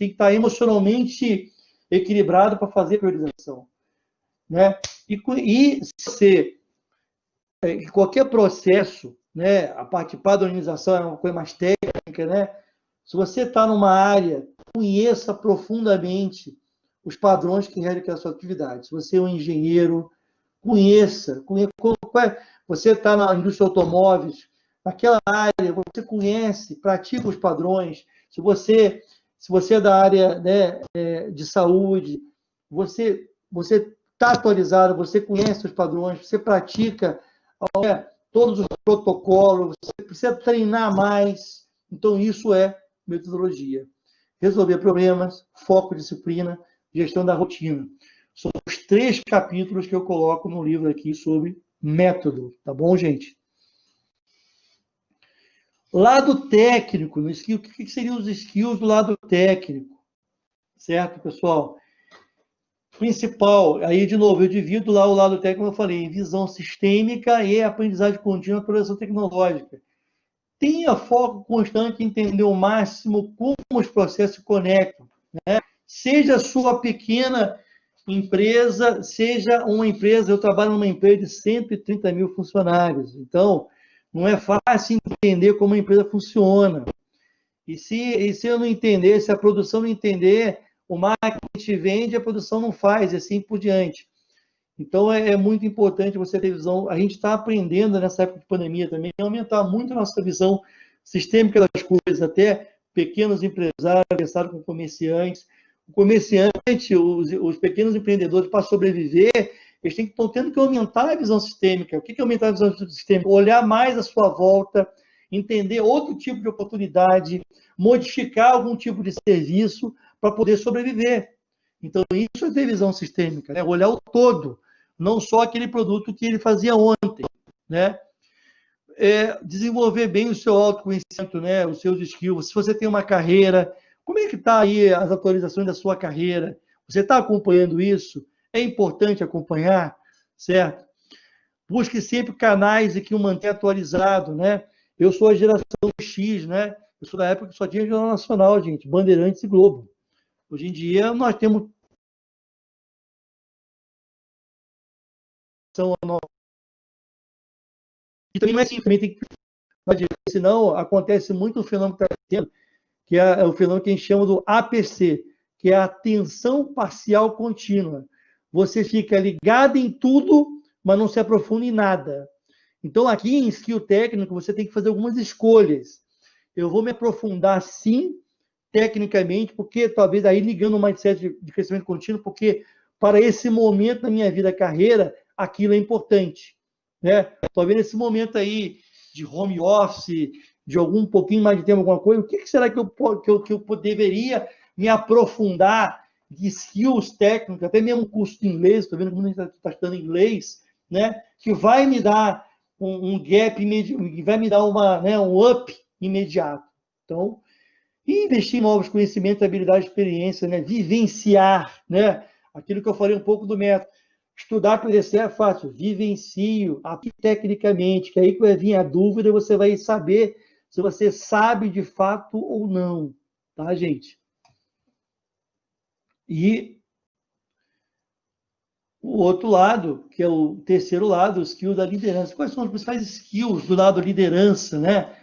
estar emocionalmente equilibrado para fazer priorização, né? E se você, qualquer processo, né? A participar da organização é uma coisa mais técnica, né? Se você está numa área, conheça profundamente os padrões que regem a sua atividade. Se você é um engenheiro, conheça. Você está na indústria de automóveis, naquela área, você conhece, pratica os padrões. Se você é da área, né, de saúde, você está atualizado, você conhece os padrões, você pratica todos os protocolos, você precisa treinar mais. Então, isso é metodologia. Resolver problemas, foco, disciplina, gestão da rotina. São os 3 capítulos que eu coloco no livro aqui sobre método, tá bom, gente? Lado técnico, no skill, o que seriam os skills do lado técnico? Certo, pessoal? Principal, aí de novo, eu divido lá o lado técnico, como eu falei, em visão sistêmica e aprendizagem contínua, atualização tecnológica. Tenha foco constante em entender ao máximo como os processos se conectam, né? Seja a sua pequena empresa, seja uma empresa, eu trabalho numa empresa de 130 mil funcionários, então não é fácil entender como a empresa funciona. E se eu não entender, se a produção não entender, o marketing vende, a produção não faz, e assim por diante. Então, é muito importante você ter visão. A gente está aprendendo nessa época de pandemia também, a aumentar muito a nossa visão sistêmica das coisas, até pequenos empresários, conversar com comerciantes. O comerciante, os pequenos empreendedores, para sobreviver, eles estão tendo que aumentar a visão sistêmica. O que é aumentar a visão sistêmica? Olhar mais à sua volta, entender outro tipo de oportunidade, modificar algum tipo de serviço para poder sobreviver. Então, isso é ter visão sistêmica, né? Olhar o todo, não só aquele produto que ele fazia ontem, né? Desenvolver bem o seu autoconhecimento, né? Os seus skills. Se você tem uma carreira, como é que está aí as atualizações da sua carreira? Você está acompanhando isso? É importante acompanhar, certo? Busque sempre canais que o mantenha atualizado, né? Eu sou a geração X, né? Eu sou da época que só tinha Jornal Nacional, gente, Bandeirantes e Globo. Hoje em dia, nós temos e também não é assim, também tem que, senão acontece muito o fenômeno que está tendo, que é o fenômeno que a gente chama do APC, que é a atenção parcial contínua. Você fica ligado em tudo, mas não se aprofunda em nada. Então, aqui em skill técnico, você tem que fazer algumas escolhas. Eu vou me aprofundar, sim, tecnicamente, porque talvez aí ligando o mindset de crescimento contínuo, porque para esse momento da minha vida, carreira, aquilo é importante, né? Talvez nesse momento aí de home office, de algum pouquinho mais de tempo, alguma coisa, o que será que eu deveria me aprofundar de skills técnicos, até mesmo curso de inglês, estou vendo que muita gente está estudando inglês, né? Que vai me dar um gap, vai me dar um up imediato. Então, investir em novos conhecimentos, habilidades, experiência, né? Vivenciar, né? Aquilo que eu falei um pouco do método. Estudar para crescer é fácil, vivencio, tecnicamente, que aí que vai vir a dúvida, você vai saber se você sabe de fato ou não, tá, gente? E o outro lado, que é o terceiro lado, o skill da liderança. Quais são os principais skills do lado liderança, né?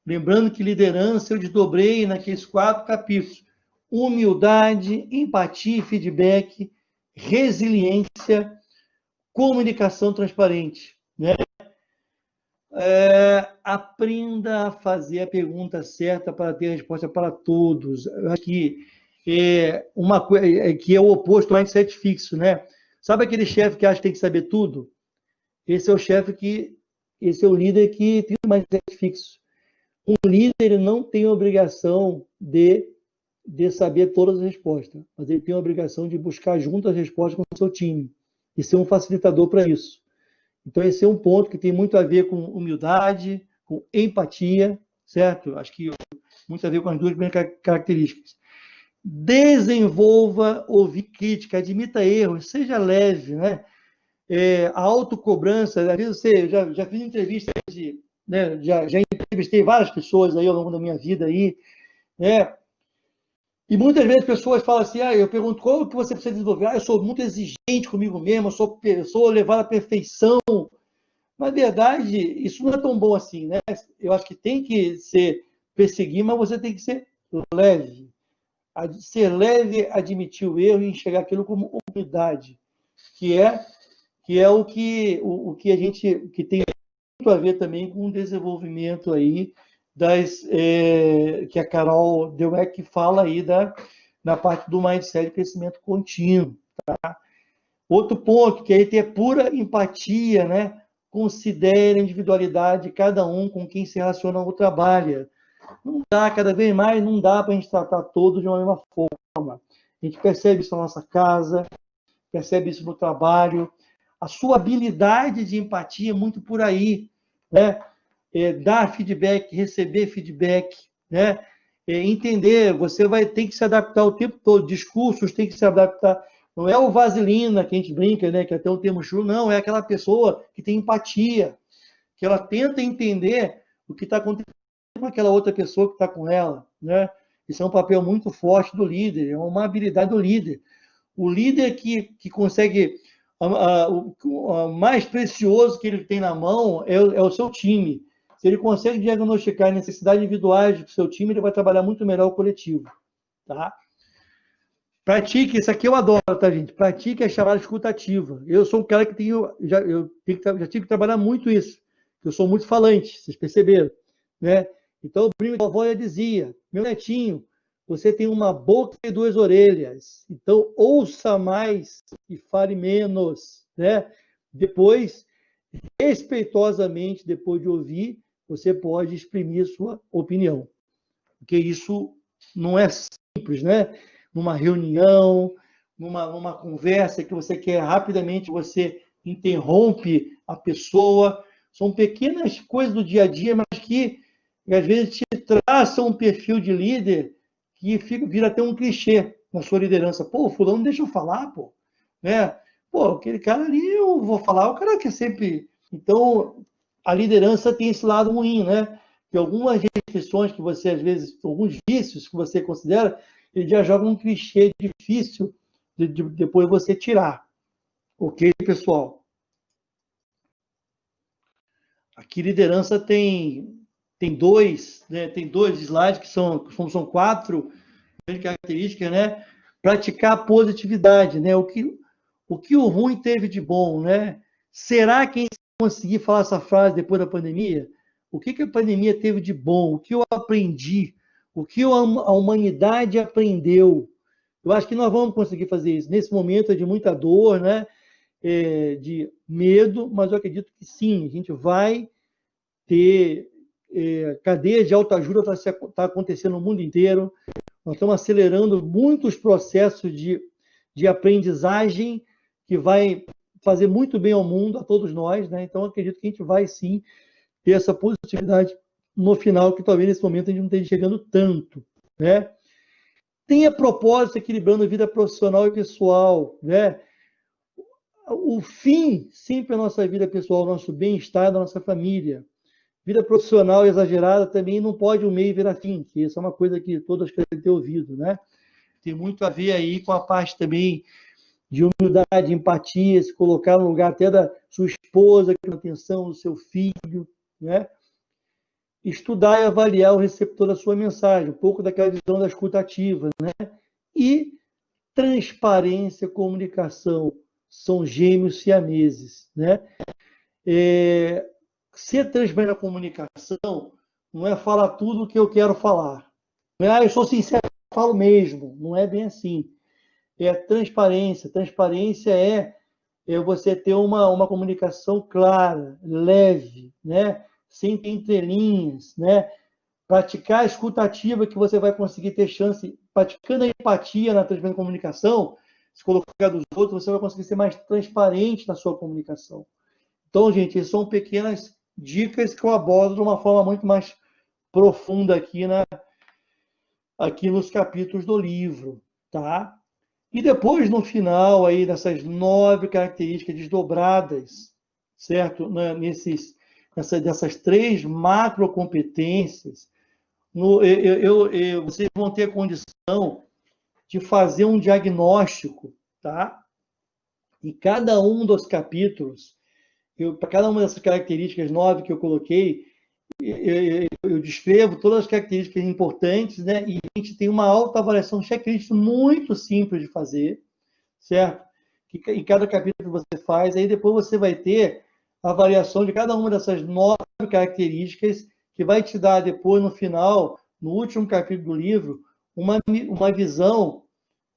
Lembrando que liderança eu desdobrei naqueles 4 capítulos. Humildade, empatia, feedback, resiliência, comunicação transparente, né? Aprenda a fazer a pergunta certa para ter a resposta para todos. Eu acho que uma coisa que é o oposto ao mindset fixo, né? Sabe aquele chefe que acha que tem que saber tudo? Esse é o líder que tem o mindset fixo. Um líder ele não tem a obrigação de saber todas as respostas, mas ele tem a obrigação de buscar junto as respostas com o seu time e ser um facilitador para isso. Então, esse é um ponto que tem muito a ver com humildade, com empatia, certo? Acho que muito a ver com as duas primeiras características. Desenvolva ouvir crítica, admita erros, seja leve, né? A autocobrança, às vezes você já fiz entrevista né? Já entrevistei várias pessoas aí ao longo da minha vida aí, né? E muitas vezes pessoas falam assim, eu pergunto, qual que você precisa desenvolver? Eu sou muito exigente comigo mesmo, eu sou levado à perfeição. Na verdade, isso não é tão bom assim, né? Eu acho que tem que perseguir, mas você tem que ser leve. Ser leve, admitir o erro e enxergar aquilo como humildade, que é o que a gente que tem muito a ver também com o desenvolvimento aí que a Carol Dweck fala aí na parte do mindset de crescimento contínuo. Tá? Outro ponto, que aí tem pura empatia, né? Considere a individualidade de cada um com quem se relaciona ou trabalha. Não dá, cada vez mais, não dá para a gente tratar todos de uma mesma forma. A gente percebe isso na nossa casa, percebe isso no trabalho. A sua habilidade de empatia é muito por aí, né? Dar feedback, receber feedback, né? Entender, você vai ter que se adaptar o tempo todo, discursos tem que se adaptar. Não é o vaselina que a gente brinca, né? Que até um termo chulo, não, é aquela pessoa que tem empatia, que ela tenta entender o que está acontecendo com aquela outra pessoa que está com ela, né? Isso é um papel muito forte do líder, é uma habilidade do líder. O líder que consegue, o mais precioso que ele tem na mão é o seu time. Se ele consegue diagnosticar necessidades individuais do seu time, ele vai trabalhar muito melhor o coletivo, tá? Pratique, isso aqui eu adoro, tá, gente? Pratique a chamada escutativa. Eu sou um cara que já tive que trabalhar muito isso. Eu sou muito falante, vocês perceberam, né? Então, o primo da avó dizia, meu netinho, você tem uma boca e 2 orelhas, então ouça mais e fale menos, né? Depois, respeitosamente, depois de ouvir, você pode exprimir sua opinião. Porque isso não é simples, né? Numa reunião, numa conversa que você quer rapidamente, você interrompe a pessoa. São pequenas coisas do dia a dia, mas que às vezes te traçam um perfil de líder que vira até um clichê na sua liderança. Pô, fulano deixa eu falar, pô. Né? Pô, aquele cara ali, eu vou falar, o cara que é sempre... Então, a liderança tem esse lado ruim, né? Que algumas restrições que você, às vezes, alguns vícios que você considera, ele já joga um clichê difícil de depois você tirar. Ok, pessoal? Aqui liderança tem 2, né? Tem 2 slides que são 4 características, né? Praticar a positividade, né? O que o ruim teve de bom, né? Será que conseguir falar essa frase depois da pandemia? O que a pandemia teve de bom? O que eu aprendi? O que a humanidade aprendeu? Eu acho que nós vamos conseguir fazer isso. Nesse momento é de muita dor, né? De medo, mas eu acredito que sim, a gente vai ter cadeia de autoajuda está acontecendo no mundo inteiro. Nós estamos acelerando muitos processos de aprendizagem que vai fazer muito bem ao mundo, a todos nós, né? Então, acredito que a gente vai sim ter essa positividade no final, que talvez nesse momento a gente não esteja chegando tanto, né? Tenha propósito equilibrando a vida profissional e pessoal, né? O fim sempre é a nossa vida pessoal, o nosso bem-estar da nossa família. Vida profissional exagerada também não pode um meio virar fim, que isso é uma coisa que todas querem ter ouvido, né? Tem muito a ver aí com a parte também de humildade, empatia, se colocar no lugar até da sua esposa, com atenção do seu filho, né? Estudar e avaliar o receptor da sua mensagem, um pouco daquela visão da escuta ativa, né? E transparência, comunicação, são gêmeos siameses, né? Ser transparente na comunicação não é falar tudo o que eu quero falar. Não é, eu sou sincero, eu falo mesmo. Não é bem assim. É transparência. Transparência é você ter uma comunicação clara, leve, né? Sem ter entrelinhas, né? Praticar a escuta ativa, que você vai conseguir ter chance, praticando a empatia na transparência da comunicação, se colocar dos outros, você vai conseguir ser mais transparente na sua comunicação. Então, gente, essas são pequenas dicas que eu abordo de uma forma muito mais profunda aqui nos capítulos do livro, tá? E depois, no final, aí, dessas 9 características desdobradas, certo? Dessas 3 macrocompetências, vocês vão ter a condição de fazer um diagnóstico, tá? E cada um dos capítulos, para cada uma dessas características 9 que eu coloquei, eu descrevo todas as características importantes, né? E a gente tem uma autoavaliação checklist muito simples de fazer, certo? Que em cada capítulo você faz, aí depois você vai ter a avaliação de cada uma dessas 9 características, que vai te dar depois, no final, no último capítulo do livro, uma visão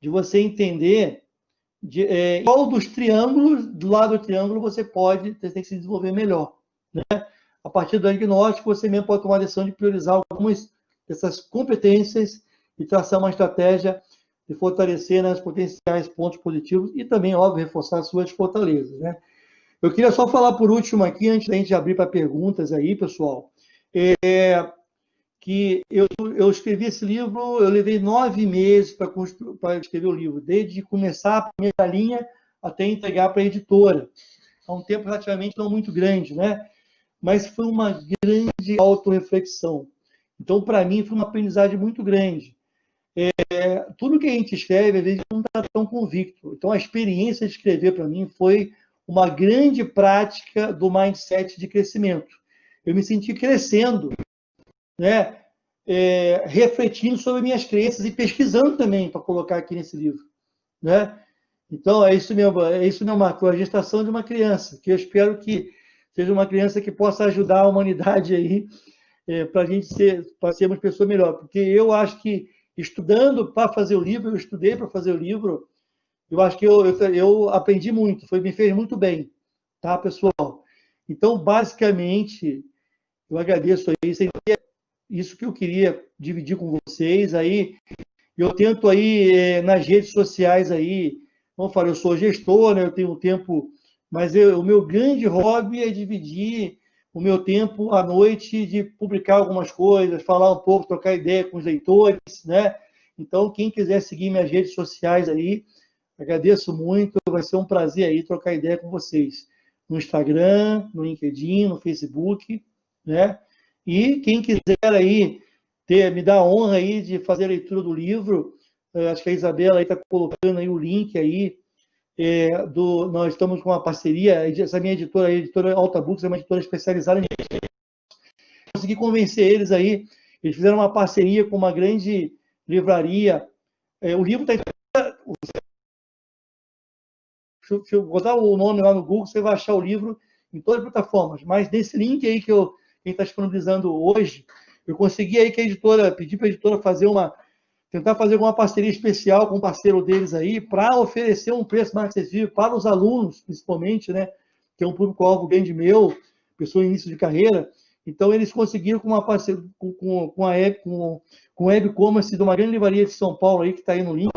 de você entender qual dos triângulos, do lado do triângulo, você tem que se desenvolver melhor, né? A partir do diagnóstico, você mesmo pode tomar a decisão de priorizar algumas dessas competências e traçar uma estratégia de fortalecer, né, os potenciais pontos positivos e também, óbvio, reforçar as suas fortalezas, né? Eu queria só falar por último aqui, antes da gente abrir para perguntas aí, pessoal, que eu escrevi esse livro, eu levei 9 meses para escrever o livro, desde começar a primeira linha até entregar para a editora. É um tempo relativamente não muito grande, né? Mas foi uma grande autorreflexão. Então, para mim, foi uma aprendizagem muito grande. Tudo que a gente escreve, às vezes, não está tão convicto. Então, a experiência de escrever, para mim, foi uma grande prática do mindset de crescimento. Eu me senti crescendo, né? Refletindo sobre minhas crenças e pesquisando também para colocar aqui nesse livro, né? Então, é isso mesmo, Marco, a gestação de uma criança, que eu espero que seja uma criança que possa ajudar a humanidade aí, para a gente sermos pessoas melhores. Porque eu acho que, estudando para fazer o livro, eu estudei para fazer o livro, eu acho que eu aprendi muito, me fez muito bem, tá, pessoal? Então, basicamente, eu agradeço aí, isso que eu queria dividir com vocês aí. Eu tento aí, nas redes sociais aí, vamos falar, eu sou gestor, né, eu tenho um tempo, mas o meu grande hobby é dividir o meu tempo à noite de publicar algumas coisas, falar um pouco, trocar ideia com os leitores, né? Então, quem quiser seguir minhas redes sociais aí, agradeço muito, vai ser um prazer aí trocar ideia com vocês. No Instagram, no LinkedIn, no Facebook, né? E quem quiser aí me dar a honra aí de fazer a leitura do livro, acho que a Isabela está colocando aí o link aí, nós estamos com uma parceria, essa minha editora, a editora Alta Books, é uma editora especializada em... Consegui convencer eles aí, eles fizeram uma parceria com uma grande livraria. O livro está... Se eu botar o nome lá no Google, você vai achar o livro em todas as plataformas, mas nesse link aí que quem está disponibilizando hoje, eu consegui aí que a editora, pedi para a editora fazer tentar fazer alguma parceria especial com um parceiro deles aí, para oferecer um preço mais acessível para os alunos, principalmente, né? Que é um público-alvo grande meu, pessoa em início de carreira. Então, eles conseguiram, com uma parceria, com o e-commerce de uma grande livraria de São Paulo, aí, que está aí no link,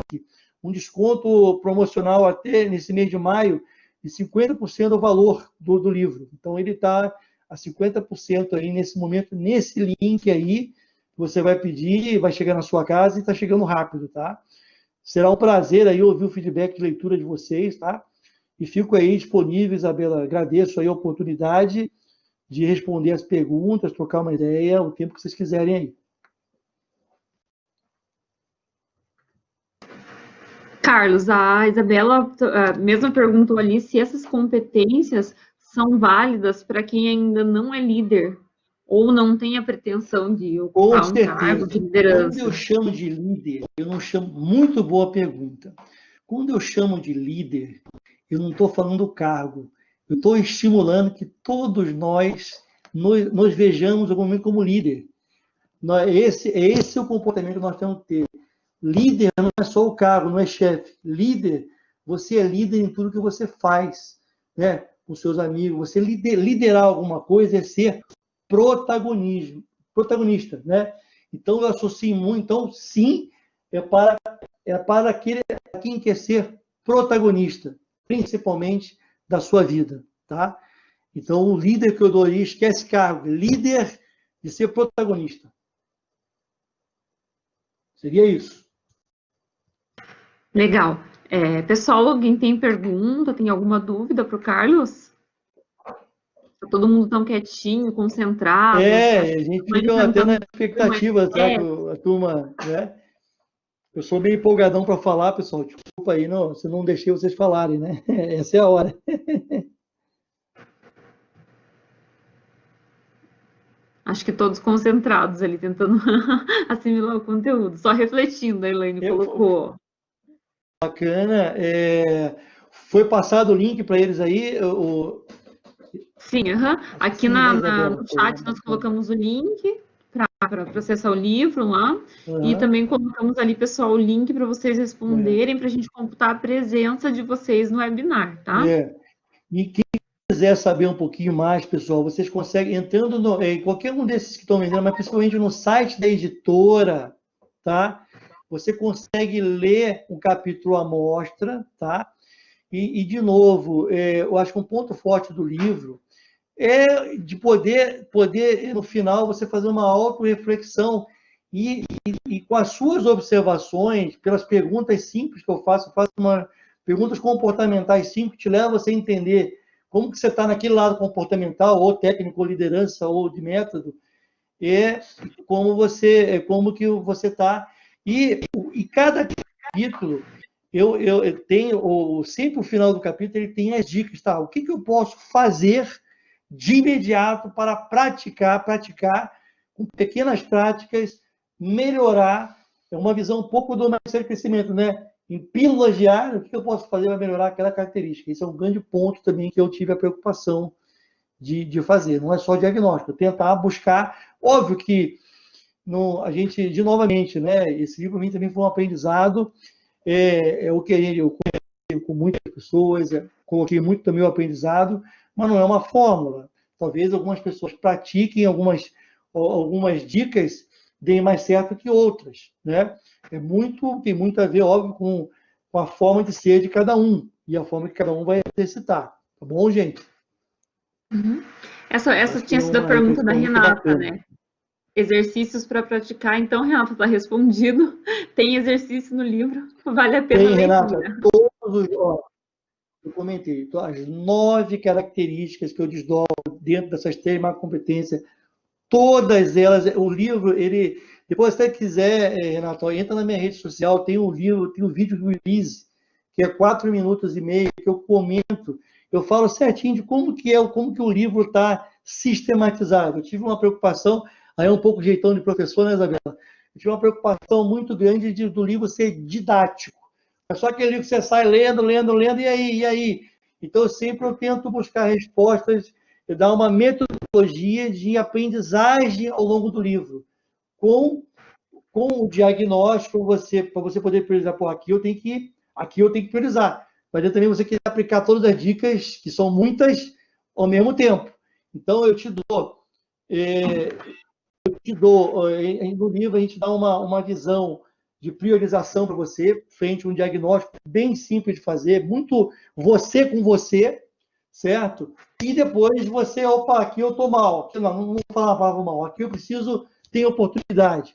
um desconto promocional até nesse mês de maio, de 50% do valor do livro. Então, ele está a 50% aí nesse momento, nesse link aí, você vai pedir, vai chegar na sua casa e está chegando rápido, tá? Será um prazer aí ouvir o feedback de leitura de vocês, tá? E fico aí disponível, Isabela, agradeço aí a oportunidade de responder as perguntas, trocar uma ideia, o tempo que vocês quiserem aí. Carlos, a Isabela mesmo perguntou ali se essas competências são válidas para quem ainda não é líder ou não tem a pretensão de ocupar um cargo de liderança. Quando eu chamo de líder, eu não chamo... Muito boa pergunta. Quando eu chamo de líder, eu não estou falando do cargo. Eu estou estimulando que todos nós nos vejamos em algum momento como líder. Esse é o comportamento que nós temos que ter. Líder não é só o cargo, não é chefe. Líder, você é líder em tudo que você faz, né? Com seus amigos. Você liderar alguma coisa é ser protagonista, né? Então, eu associo muito. Então, sim, é para quem quer ser protagonista, principalmente da sua vida, tá? Então, o líder que eu dou aí, esquece cargo, líder de ser protagonista. Seria isso. Legal. Pessoal, alguém tem pergunta, tem alguma dúvida para o Carlos? Tá todo mundo tão quietinho, concentrado. A gente fica até na expectativa, sabe, a turma, né? Eu sou meio empolgadão para falar, pessoal. Desculpa aí, não, se não deixei vocês falarem, né? Essa é a hora. Acho que todos concentrados ali, tentando assimilar o conteúdo. Só refletindo, a Elaine colocou. Bacana. Foi passado o link para eles aí? Sim, aqui no chat nós colocamos o link para acessar o livro lá. E também colocamos ali, pessoal, o link para vocês responderem, para a gente computar a presença de vocês no webinar, tá? E quem quiser saber um pouquinho mais, pessoal, vocês conseguem, entrando em qualquer um desses que estão vendendo, mas principalmente no site da editora, tá? Você consegue ler um capítulo à mostra, tá? E de novo, eu acho que um ponto forte do livro é de poder, no final, você fazer uma autorreflexão e com as suas observações, pelas perguntas simples que eu faço perguntas comportamentais simples, te levam a você a entender como que você está naquele lado comportamental, ou técnico, ou liderança, ou de método, como que você está. E cada capítulo, eu tenho, sempre o final do capítulo, ele tem as dicas, tá? O que eu posso fazer de imediato para praticar, com pequenas práticas, melhorar. É uma visão um pouco do Ministério do Crescimento, né? Em pílulas diárias, o que eu posso fazer para melhorar aquela característica? Esse é um grande ponto também que eu tive a preocupação de fazer. Não é só diagnóstico, tentar buscar. Óbvio que a gente, novamente, né? Esse livro para mim também foi um aprendizado. O que eu conheci com muitas pessoas, coloquei muito também o aprendizado, mas não é uma fórmula. Talvez algumas pessoas pratiquem algumas dicas, deem mais certo que outras, né? Tem muito a ver, óbvio, com a forma de ser de cada um e a forma que cada um vai exercitar. Tá bom, gente? Essa tinha sido a pergunta da Renata, né? Exercícios para praticar. Então, Renata, está respondido. Tem exercício no livro, vale a pena ler. Renata, eu comentei, as 9 características que eu desdobro dentro dessas 3 macrocompetências, todas elas, o livro, depois, se você quiser, Renato, entra na minha rede social, tem um vídeo do release, que é 4 minutos e meio, que eu comento, eu falo certinho de como que o livro está sistematizado. Eu tive uma preocupação, aí é um pouco jeitão de professor, né, Isabela? Eu tive uma preocupação muito grande do livro ser didático. É só aquele livro que você sai lendo, e aí? Então, eu tento buscar respostas, dar uma metodologia de aprendizagem ao longo do livro, com com o diagnóstico, para você poder priorizar, por aqui eu tenho que priorizar. Mas também você quer aplicar todas as dicas, que são muitas, ao mesmo tempo. Então, no livro, a gente dá uma visão de priorização para você, frente a um diagnóstico bem simples de fazer, muito você com você, certo? E depois você, opa, aqui eu estou mal, aqui não vou falar a palavra mal, aqui eu preciso ter oportunidade.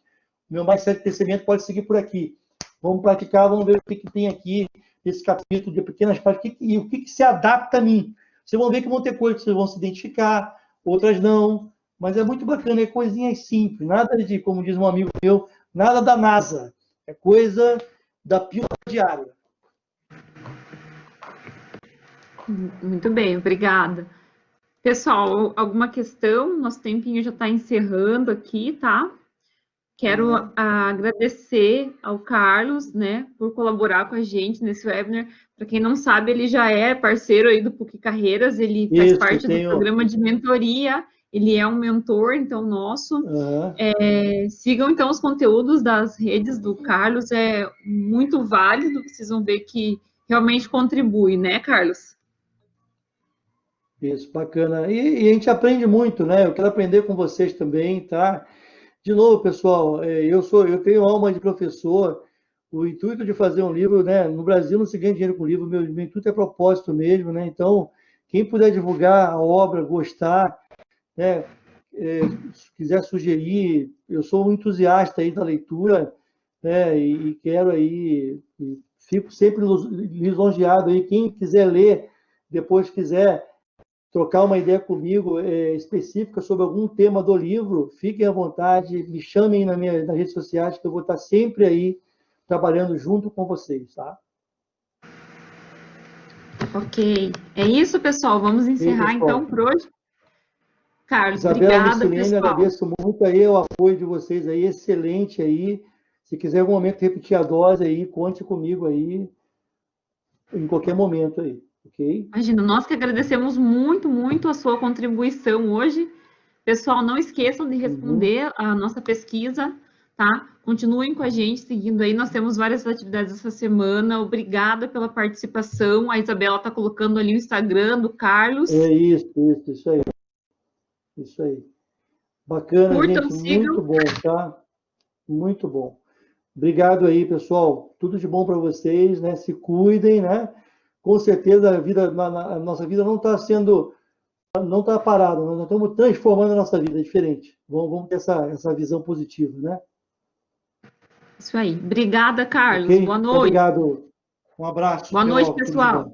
Meu mindset de crescimento pode seguir por aqui. Vamos praticar, vamos ver o que tem aqui, esse capítulo de pequenas práticas, e o que se adapta a mim. Vocês vão ver que vão ter coisas que vocês vão se identificar, outras não, mas é muito bacana, é coisinhas simples, nada de, como diz um amigo meu, nada da NASA, é coisa da pílula diária. Muito bem, obrigada. Pessoal, alguma questão? Nosso tempinho já está encerrando aqui, tá? Quero agradecer ao Carlos, né, por colaborar com a gente nesse webinar. Para quem não sabe, ele já é parceiro aí do PUC Carreiras, ele faz parte do programa de mentoria, ele é um mentor, então, nosso. Sigam, então, os conteúdos das redes do Carlos, é muito válido, vocês vão ver que realmente contribui, né, Carlos? Isso, bacana. E a gente aprende muito, né? Eu quero aprender com vocês também, tá? De novo, pessoal, eu tenho alma de professor. O intuito de fazer um livro, né? No Brasil não se ganha dinheiro com livro, meu intuito é propósito mesmo, né? Então, quem puder divulgar a obra, gostar, né? Se quiser sugerir, eu sou um entusiasta aí da leitura, né? E quero aí, fico sempre lisonjeado aí. Quem quiser ler, depois quiser trocar uma ideia comigo específica sobre algum tema do livro, fiquem à vontade, me chamem nas redes sociais, que eu vou estar sempre aí trabalhando junto com vocês, tá? Ok. É isso, pessoal. Vamos encerrar, então, por hoje. Carlos, Isabela obrigada, Missilene, pessoal. agradeço muito aí o apoio de vocês aí, excelente aí. Se quiser em algum momento repetir a dose aí, conte comigo aí, em qualquer momento aí. Okay? Imagina, nós que agradecemos muito, muito a sua contribuição hoje. Pessoal, não esqueçam de responder a nossa pesquisa, tá? Continuem com a gente, seguindo aí. Nós temos várias atividades essa semana. Obrigada pela participação. A Isabela está colocando ali o Instagram do Carlos. É isso aí. Isso aí. Bacana, Curtam, gente. sigam. Muito bom, tá? Muito bom. Obrigado aí, pessoal. Tudo de bom para vocês, né? Se cuidem, né? Com certeza a nossa vida não está parada, nós estamos transformando a nossa vida, é diferente. Vamos ter essa visão positiva, né? Isso aí. Obrigada, Carlos. Okay? Boa noite. Obrigado. Um abraço. Boa noite, pessoal.